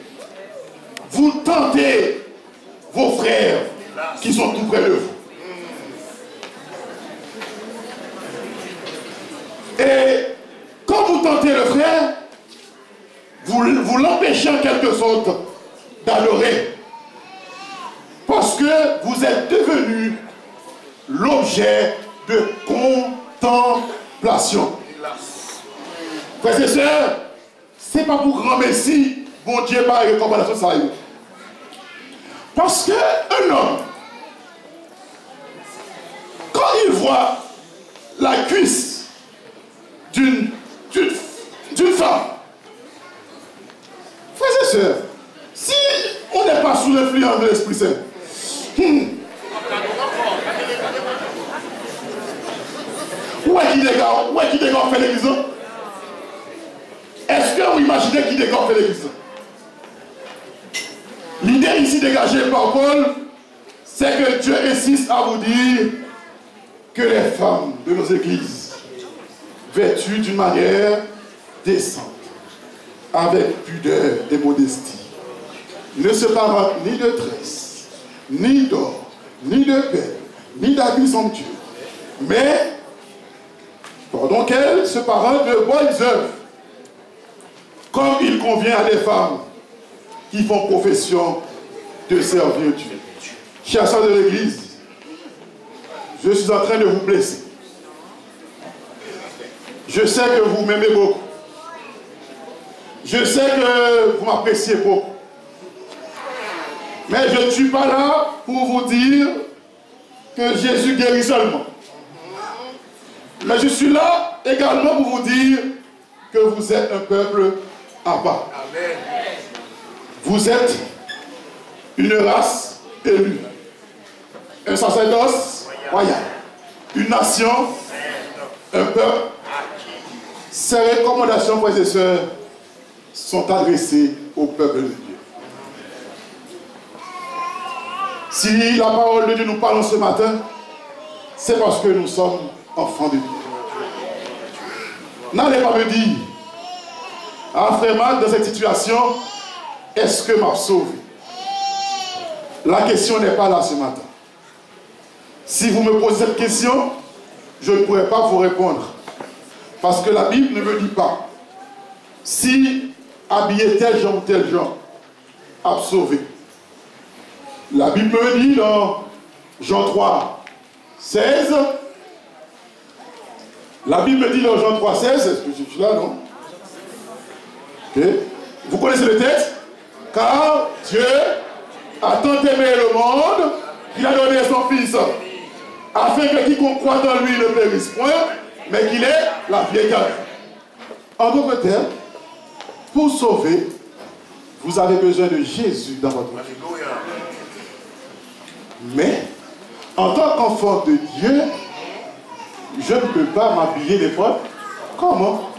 vos frères qui sont tout près de vous. Et quand vous tentez le frère, vous l'empêchez en quelque sorte d'adorer. Parce que vous êtes devenu l'objet de contemplation. Frères et sœurs, c'est pas pour grand messie, bon Dieu, pas recommandation ça. Parce qu'un homme, quand il voit la cuisse d'une femme, frères et sœurs, si on n'est pas sous l'influence de l'Esprit Saint, où est-ce qu'il dégage fait l'église? Est-ce que vous imaginez qui dégage fait l'église? L'idée ici dégagée par Paul, c'est que Dieu insiste à vous dire que les femmes de nos églises, vêtues d'une manière décente, avec pudeur et modestie, ne se parentent ni de tresses, ni d'or, ni de perles, ni d'habits somptueux, mais, pendant qu'elles se parentent de bonnes œuvres, comme il convient à des femmes qui font profession de servir Dieu. Chers sœurs de l'Église, je suis en train de vous blesser. Je sais que vous m'aimez beaucoup. Je sais que vous m'appréciez beaucoup. Mais je ne suis pas là pour vous dire que Jésus guérit seulement. Mais je suis là également pour vous dire que vous êtes un peuple à part. Amen. Vous êtes une race élue, un sacerdoce royal, une nation, un peuple. Ces recommandations, frères et sœurs, sont adressées au peuple de Dieu. Si la parole de Dieu nous parle ce matin, c'est parce que nous sommes enfants de Dieu. N'allez pas me dire, ah frère Marc, dans cette situation, est-ce que m'a sauvé? La question n'est pas là ce matin. Si vous me posez cette question, je ne pourrai pas vous répondre. Parce que la Bible ne me dit pas si habiller tel genre a sauvé. La Bible me dit dans Jean 3, 16. La Bible me dit dans Jean 3, 16. Est-ce que je suis là, non? Okay. Vous connaissez le texte? Car Dieu a tant aimé le monde qu'il a donné son Fils, afin que quiconque croit dans lui ne périsse point, mais qu'il ait la vie éternelle. En d'autres termes, pour sauver, vous avez besoin de Jésus dans votre vie. Mais, en tant qu'enfant de Dieu, je ne peux pas m'habiller des fois. Comment?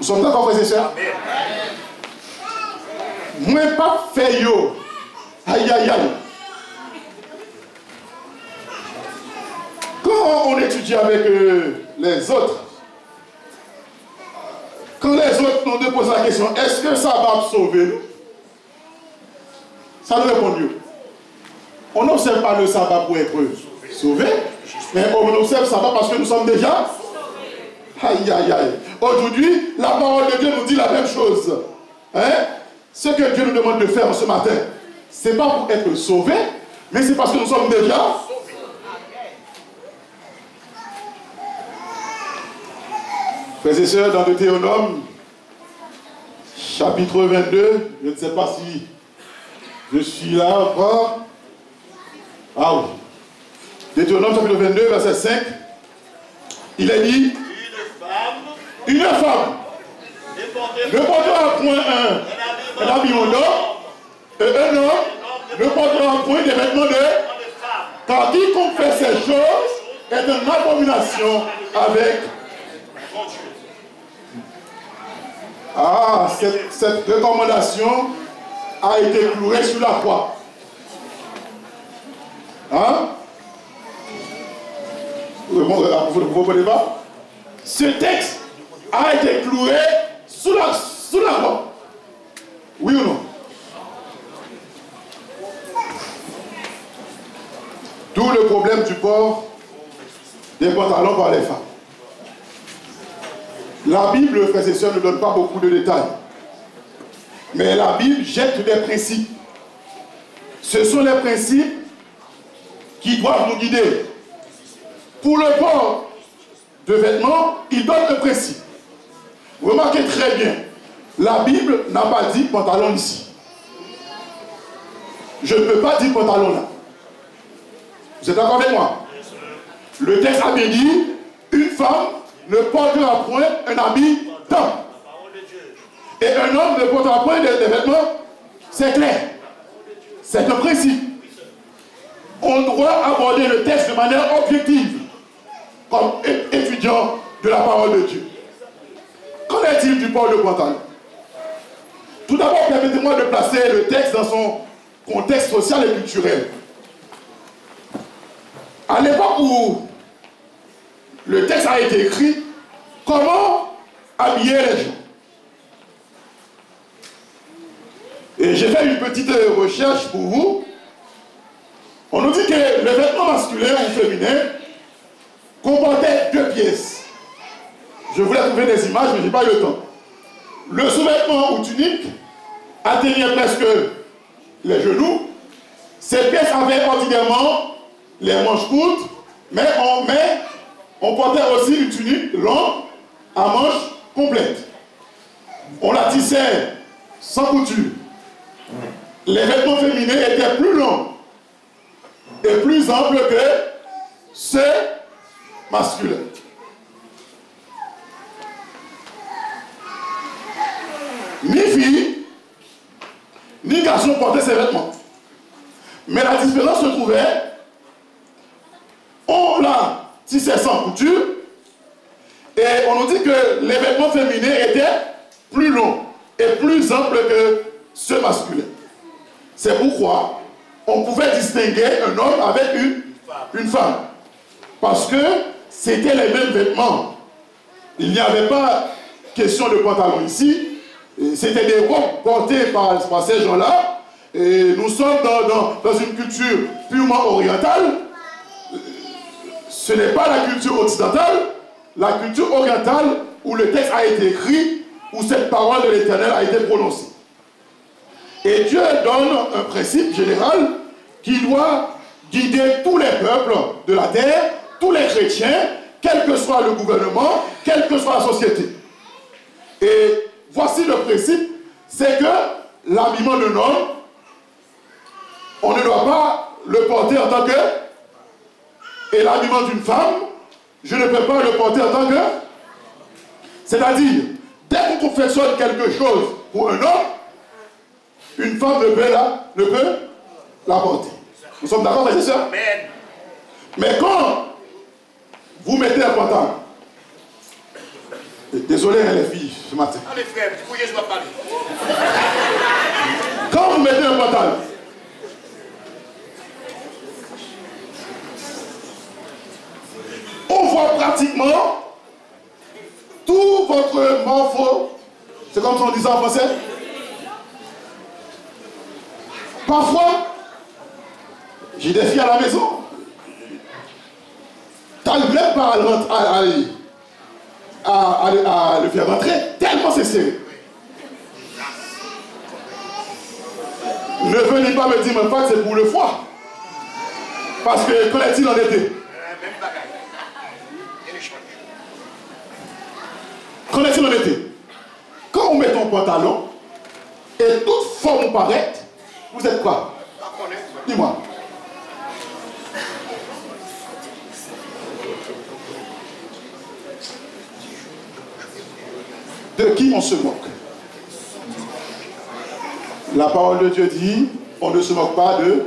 Nous sommes d'accord, frères et sœurs? Moi, pas fait yo. Aïe, aïe, aïe. Quand on étudie avec les autres, quand les autres nous posent la question, est-ce que ça va sauver nous? Ça nous répond Dieu. On n'observe pas le sabbat pour être sauvé, mais on observe le sabbat parce que nous sommes déjà. Aïe, aïe, aïe. Aujourd'hui, la parole de Dieu nous dit la même chose. Hein? Ce que Dieu nous demande de faire ce matin, ce n'est pas pour être sauvés, mais c'est parce que nous sommes déjà frères et sœurs, dans Deutéronome, chapitre 22, je ne sais pas si je suis là encore. Ah oui. Deutéronome, chapitre 22, verset 5, il est dit, une femme ne portera point un habit en or, et un homme ne portera point des vêtements de... Car quiconque fait ces choses est une abomination avec... Ah, cette recommandation a été clouée sur la croix. Hein? Vous ne comprenez pas? Ce texte a été cloué sous la croix. Oui ou non? D'où le problème du port des pantalons par les femmes. La Bible, frères et sœurs, ne donne pas beaucoup de détails. Mais la Bible jette des principes. Ce sont les principes qui doivent nous guider. Pour le port de vêtements, il donne un principe. Remarquez très bien, la Bible n'a pas dit pantalon ici. Je ne peux pas dire pantalon là. Vous êtes d'accord avec moi? Le texte a bien dit, une femme ne portera point un habit d'homme. Et un homme ne portera point des vêtements, c'est clair. C'est un principe. On doit aborder le texte de manière objective, comme étudiant de la parole de Dieu. Qu'en est-il du port de pantalon? Tout d'abord, permettez-moi de placer le texte dans son contexte social et culturel. À l'époque où le texte a été écrit, comment habiller les gens? Et j'ai fait une petite recherche pour vous. On nous dit que le vêtement masculin ou féminin comportait 2 pièces. Je voulais trouver des images, mais je n'ai pas eu le temps. Le sous-vêtement ou tunique atteignait presque les genoux. Ces pièces avaient ordinairement les manches courtes, mais on portait aussi une tunique longue à manches complètes. On la tissait sans couture. Les vêtements féminins étaient plus longs et plus amples que ceux masculins. Ni fille, ni garçon portaient ces vêtements. Mais la différence se trouvait, on la tissait sans couture, et on nous dit que les vêtements féminins étaient plus longs et plus amples que ceux masculins. C'est pourquoi on pouvait distinguer un homme avec une femme. Parce que c'était les mêmes vêtements. Il n'y avait pas question de pantalon ici. C'était des robes portées par ces gens-là. Et nous sommes dans une culture purement orientale. Ce n'est pas la culture occidentale, la culture orientale où le texte a été écrit, où cette parole de l'Éternel a été prononcée. Et Dieu donne un principe général qui doit guider tous les peuples de la terre, tous les chrétiens, quel que soit le gouvernement, quelle que soit la société. Et voici le principe, c'est que l'habillement d'un homme, on ne doit pas le porter en tant que... Et l'habillement d'une femme, je ne peux pas le porter en tant que... C'est-à-dire, dès qu'on confectionne quelque chose pour un homme, une femme ne peut la porter. Nous sommes d'accord, frères et sœurs? Mais quand vous mettez un pantalon, désolé les filles ce matin. Allez frère, je vais parler. Quand vous mettez un pantalon, on voit pratiquement tout votre morpho. C'est comme on disait en français. Parfois, j'ai des filles à la maison. T'as le bled par aller. à le faire rentrer, tellement c'est serré. Ne venez pas me dire, mon frère, c'est pour le foie. Parce que, qu'en est-il en été? Même bagaille. Qu'en est-il en été? Quand on met ton pantalon, et toute forme paraît, vous êtes quoi? Dis-moi. De qui on se moque? La parole de Dieu dit, on ne se moque pas de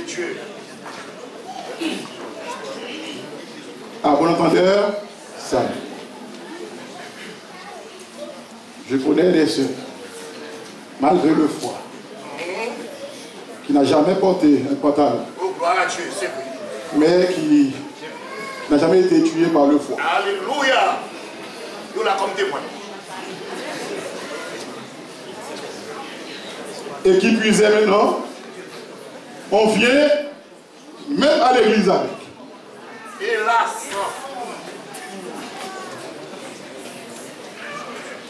Dieu. À bon entendeur, salut. Je connais des sœurs, malgré le froid, qui n'a jamais porté un pantalon, mais qui n'a jamais été tué par le froid. Alléluia. Nous là comme témoin. Et qui puisait maintenant, on vient même à l'église avec. Hélas.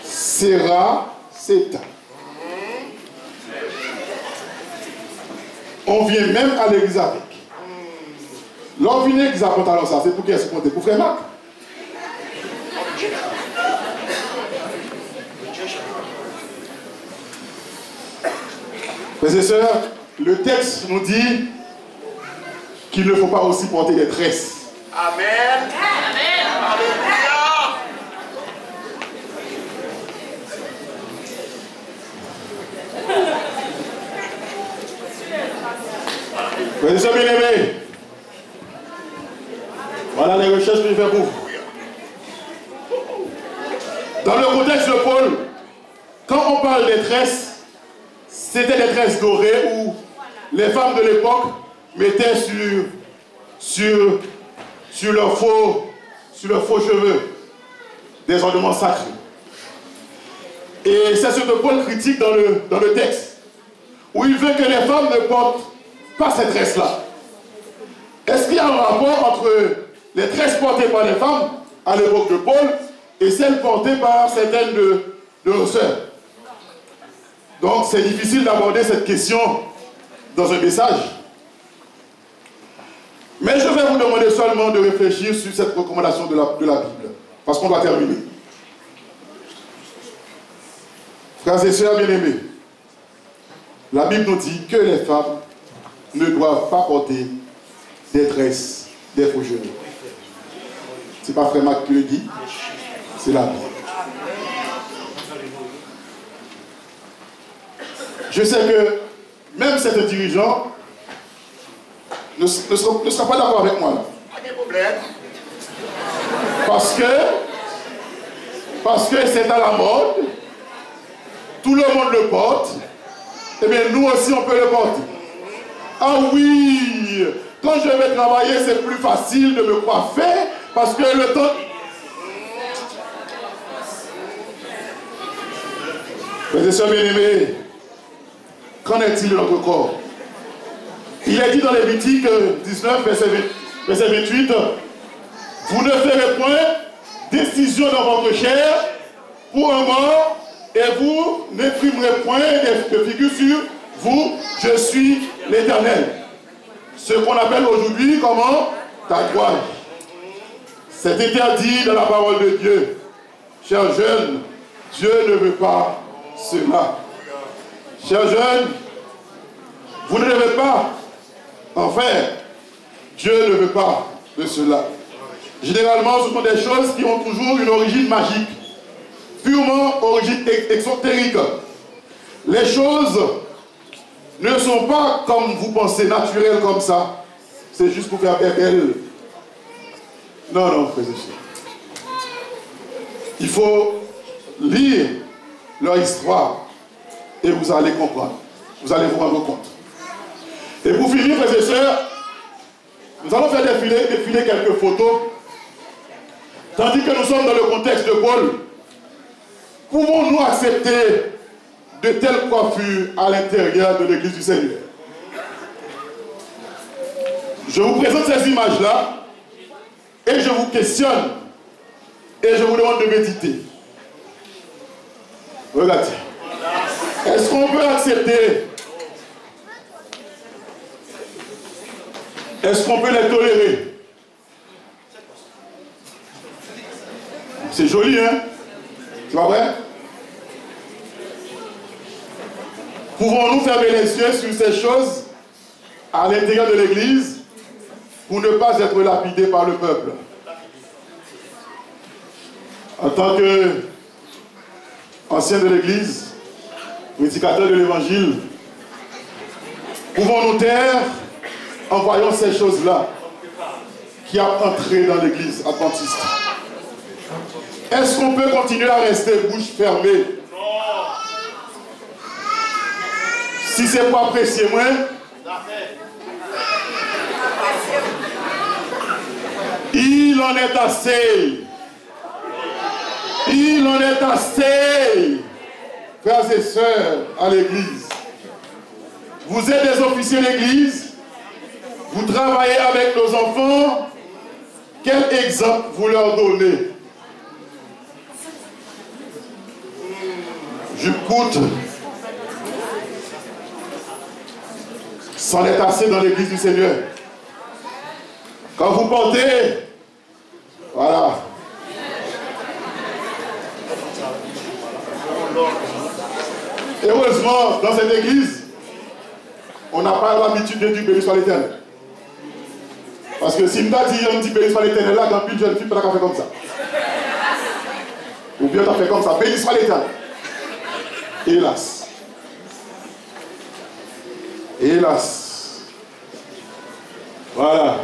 Sera, c'est on vient même à l'église avec. L'on vient à l'église avec pantalon ça, c'est pour qui est-ce qu'on pour frère Marc? Frères et sœurs, le texte nous dit qu'il ne faut pas aussi porter des tresses. Amen. Amen. Alléluia. Frères et sœurs bien-aimés, voilà les recherches que je fais pour vous. Dans le contexte de Paul, quand on parle des tresses, c'était des tresses dorées où les femmes de l'époque mettaient sur leurs faux cheveux des ornements sacrés. Et c'est ce que Paul critique dans le texte, où il veut que les femmes ne portent pas ces tresses-là. Est-ce qu'il y a un rapport entre les tresses portées par les femmes à l'époque de Paul et celles portées par certaines de nos sœurs? Donc c'est difficile d'aborder cette question dans un message. Mais je vais vous demander seulement de réfléchir sur cette recommandation de la Bible, parce qu'on va terminer. Frères et sœurs bien-aimés, la Bible nous dit que les femmes ne doivent pas porter des tresses, des faux cheveux. Ce n'est pas Frère Marc qui le dit, c'est la Bible. Je sais que même certains dirigeants ne sera pas d'accord avec moi là. Pas de problème. Parce que c'est à la mode, tout le monde le porte, et bien nous aussi on peut le porter. Ah oui, quand je vais travailler c'est plus facile de me coiffer parce que le temps... Frères et sœurs bien-aimés, qu'en est-il de notre corps? Il est dit dans Lévitique 19, verset 28, vous ne ferez point décision dans votre chair pour un mort, et vous n'imprimerez point de figure sur vous, je suis l'Éternel. Ce qu'on appelle aujourd'hui comment? Tatouage. C'est interdit dans la parole de Dieu. Chers jeunes, Dieu ne veut pas cela. Chers jeunes, vous ne devez pas en faire. Dieu ne veut pas de cela. Généralement, ce sont des choses qui ont toujours une origine magique, purement origine exotérique. Les choses ne sont pas comme vous pensez, naturelles comme ça. C'est juste pour faire belle. Non, non, frères et sœurs. Il faut lire leur histoire et vous allez comprendre. Vous allez vous rendre compte. Et pour finir, frères et sœurs, nous allons faire défiler quelques photos. Tandis que nous sommes dans le contexte de Paul, pouvons-nous accepter de telles coiffures à l'intérieur de l'église du Seigneur? Je vous présente ces images-là et je vous questionne. Et je vous demande de méditer. Regardez. Est-ce qu'on peut accepter? Est-ce qu'on peut les tolérer? C'est joli, hein? C'est pas vrai? Pouvons-nous fermer les yeux sur ces choses à l'intérieur de l'Église pour ne pas être lapidés par le peuple? En tant qu'ancien de l'Église, prédicateur de l'Évangile, pouvons-nous taire en voyant ces choses-là qui ont entré dans l'Église adventiste? Est-ce qu'on peut continuer à rester bouche fermée? Si c'est pour apprécier moi, il en est assez. Il en est assez, frères et sœurs, à l'Église. Vous êtes des officiers d'Église, vous travaillez avec nos enfants. Quel exemple vous leur donnez? J'écoute. C'en est assez dans l'Église du Seigneur. Quand vous portez, voilà. Heureusement, dans cette église, on n'a pas l'habitude de dire béni soit l'Éternel. Parce que si on dit béni soit l'Éternel, là, quand une jeune fille, on n'a pas fait comme ça. Ou bien on a fait comme ça, béni soit l'Éternel. Hélas. Hélas. Voilà.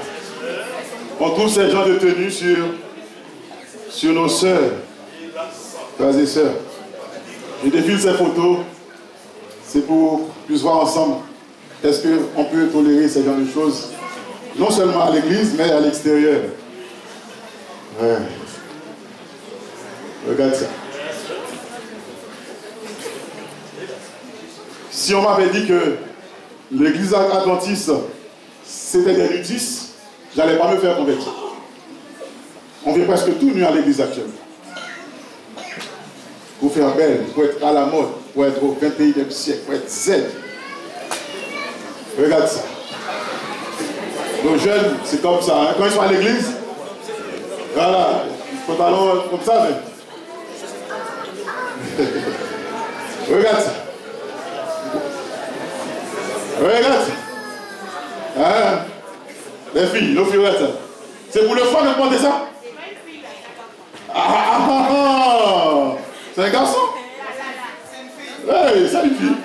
On trouve ces gens de tenue sur nos sœurs, frères et sœurs. Je défile ces photos. C'est pour qu'on puisse voir ensemble est-ce qu'on peut tolérer ce genre de choses, non seulement à l'église, mais à l'extérieur. Ouais. Regarde ça. Si on m'avait dit que l'église adventiste, c'était des nudistes, je n'allais pas me faire convaincre. On vient presque tout nu à l'église actuelle. Pour faire belle, pour être à la mode, pour être au 21e siècle, pour être zen. Regarde ça. Nos jeunes, c'est comme ça. Hein? Quand ils sont à l'église, voilà, pantalon comme ça. Mais... Regarde ça. Regarde ça. Hein? Les filles, nos filles, regarde ça. C'est pour le fun de porter ça? C'est un garçon? Oui, c'est une fille.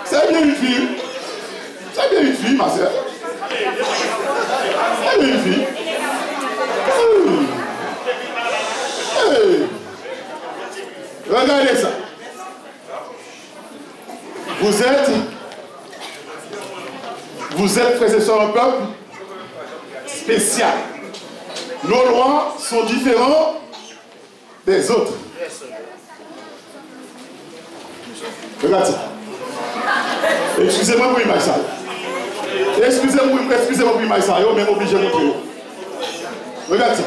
C'est bien une fille. C'est bien une fille, ma soeur. C'est bien une fille. Hey. Regardez ça. Vous êtes, frères et sœurs, un peuple spécial. Nos lois sont différentes des autres. Regarde ça. Excusez-moi pour l'image ça. Excusez-moi pour l'image ça. Yo, même obligé de montrer. Regarde ça.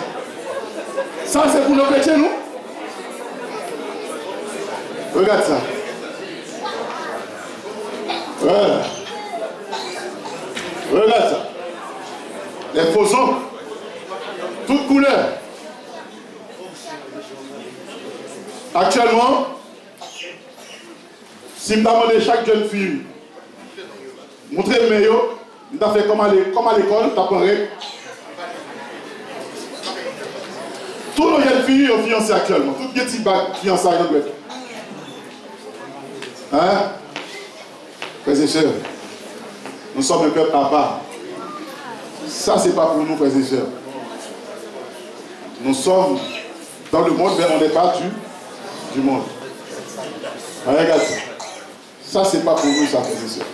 Ça, c'est pour nos chrétiens, non? Regarde ça. Voilà. Regarde ça. Les faussons. Toutes couleurs. Actuellement, si je demande chaque jeune fille, montrer le meilleur, je fait comme à l'école, tu apprendrais. Toutes nos jeunes filles sont fiancées actuellement. Toutes les petites bagues fiancées dans le web. Hein? Frères et sœurs, nous sommes un peuple à part. Ça, c'est pas pour nous, frères et sœurs. Nous sommes dans le monde, mais on n'est pas du monde. Regarde ça. Ça, c'est pas pour nous, ça, frères et sœurs.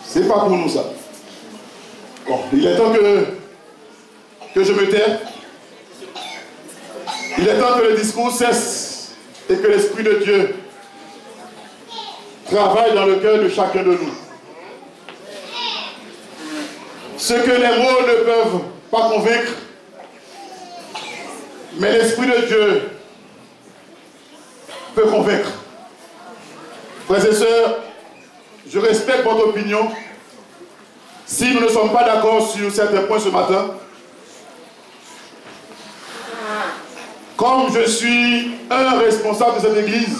C'est pas pour nous, ça. Bon, il est temps que je me taise. Il est temps que le discours cesse et que l'Esprit de Dieu travaille dans le cœur de chacun de nous. Ce que les mots ne peuvent pas convaincre, Mais l'Esprit de Dieu peut convaincre. Frères et sœurs, je respecte votre opinion. Si nous ne sommes pas d'accord sur certains points ce matin, comme je suis un responsable de cette église,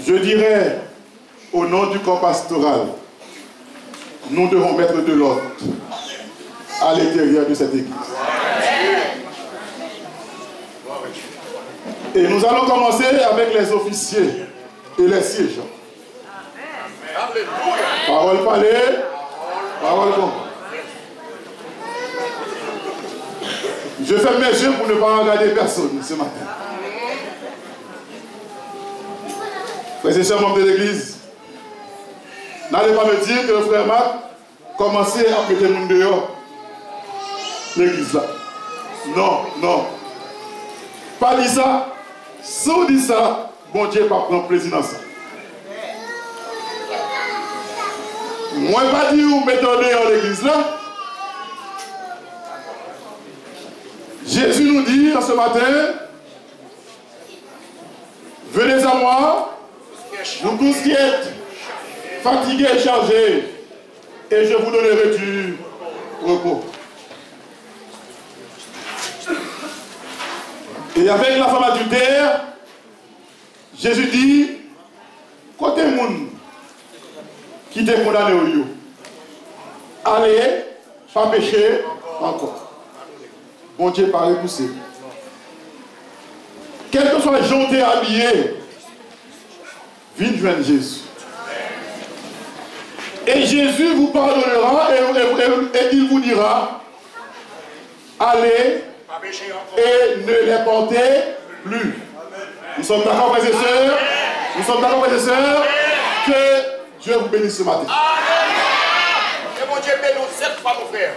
je dirais au nom du corps pastoral, nous devons mettre de l'ordre à l'intérieur de cette église. Et nous allons commencer avec les officiers et les siégeants. Parole parlée, parole comprise. Je fais mes yeux pour ne pas regarder personne ce matin. Frères et sœurs membres de l'église, n'allez pas me dire que le frère Marc commençait à péter le monde dehors. L'église là. Non, non. Pas dit ça. Si on dit ça, bon Dieu va prendre plaisir dans ça. Moi, pas dire où mettons dehors l'église là. Jésus nous dit ce matin, venez à moi, vous tous qui êtes fatigués et chargés, et je vous donnerai du repos. Et avec la femme adultère, Jésus dit, côté monde qui t'est condamné au lieu, allez, pas pécher encore. Bon Dieu paraît poussé. Quel que soit jonté habillé, viens joindre Jésus. Et Jésus vous pardonnera et il vous dira, allez et ne les portez plus. Nous sommes d'accord, frères et sœurs? Nous sommes d'accord, frères et sœurs? Que Dieu vous bénisse ce matin. Que mon Dieu bénisse cette fois, mon frère.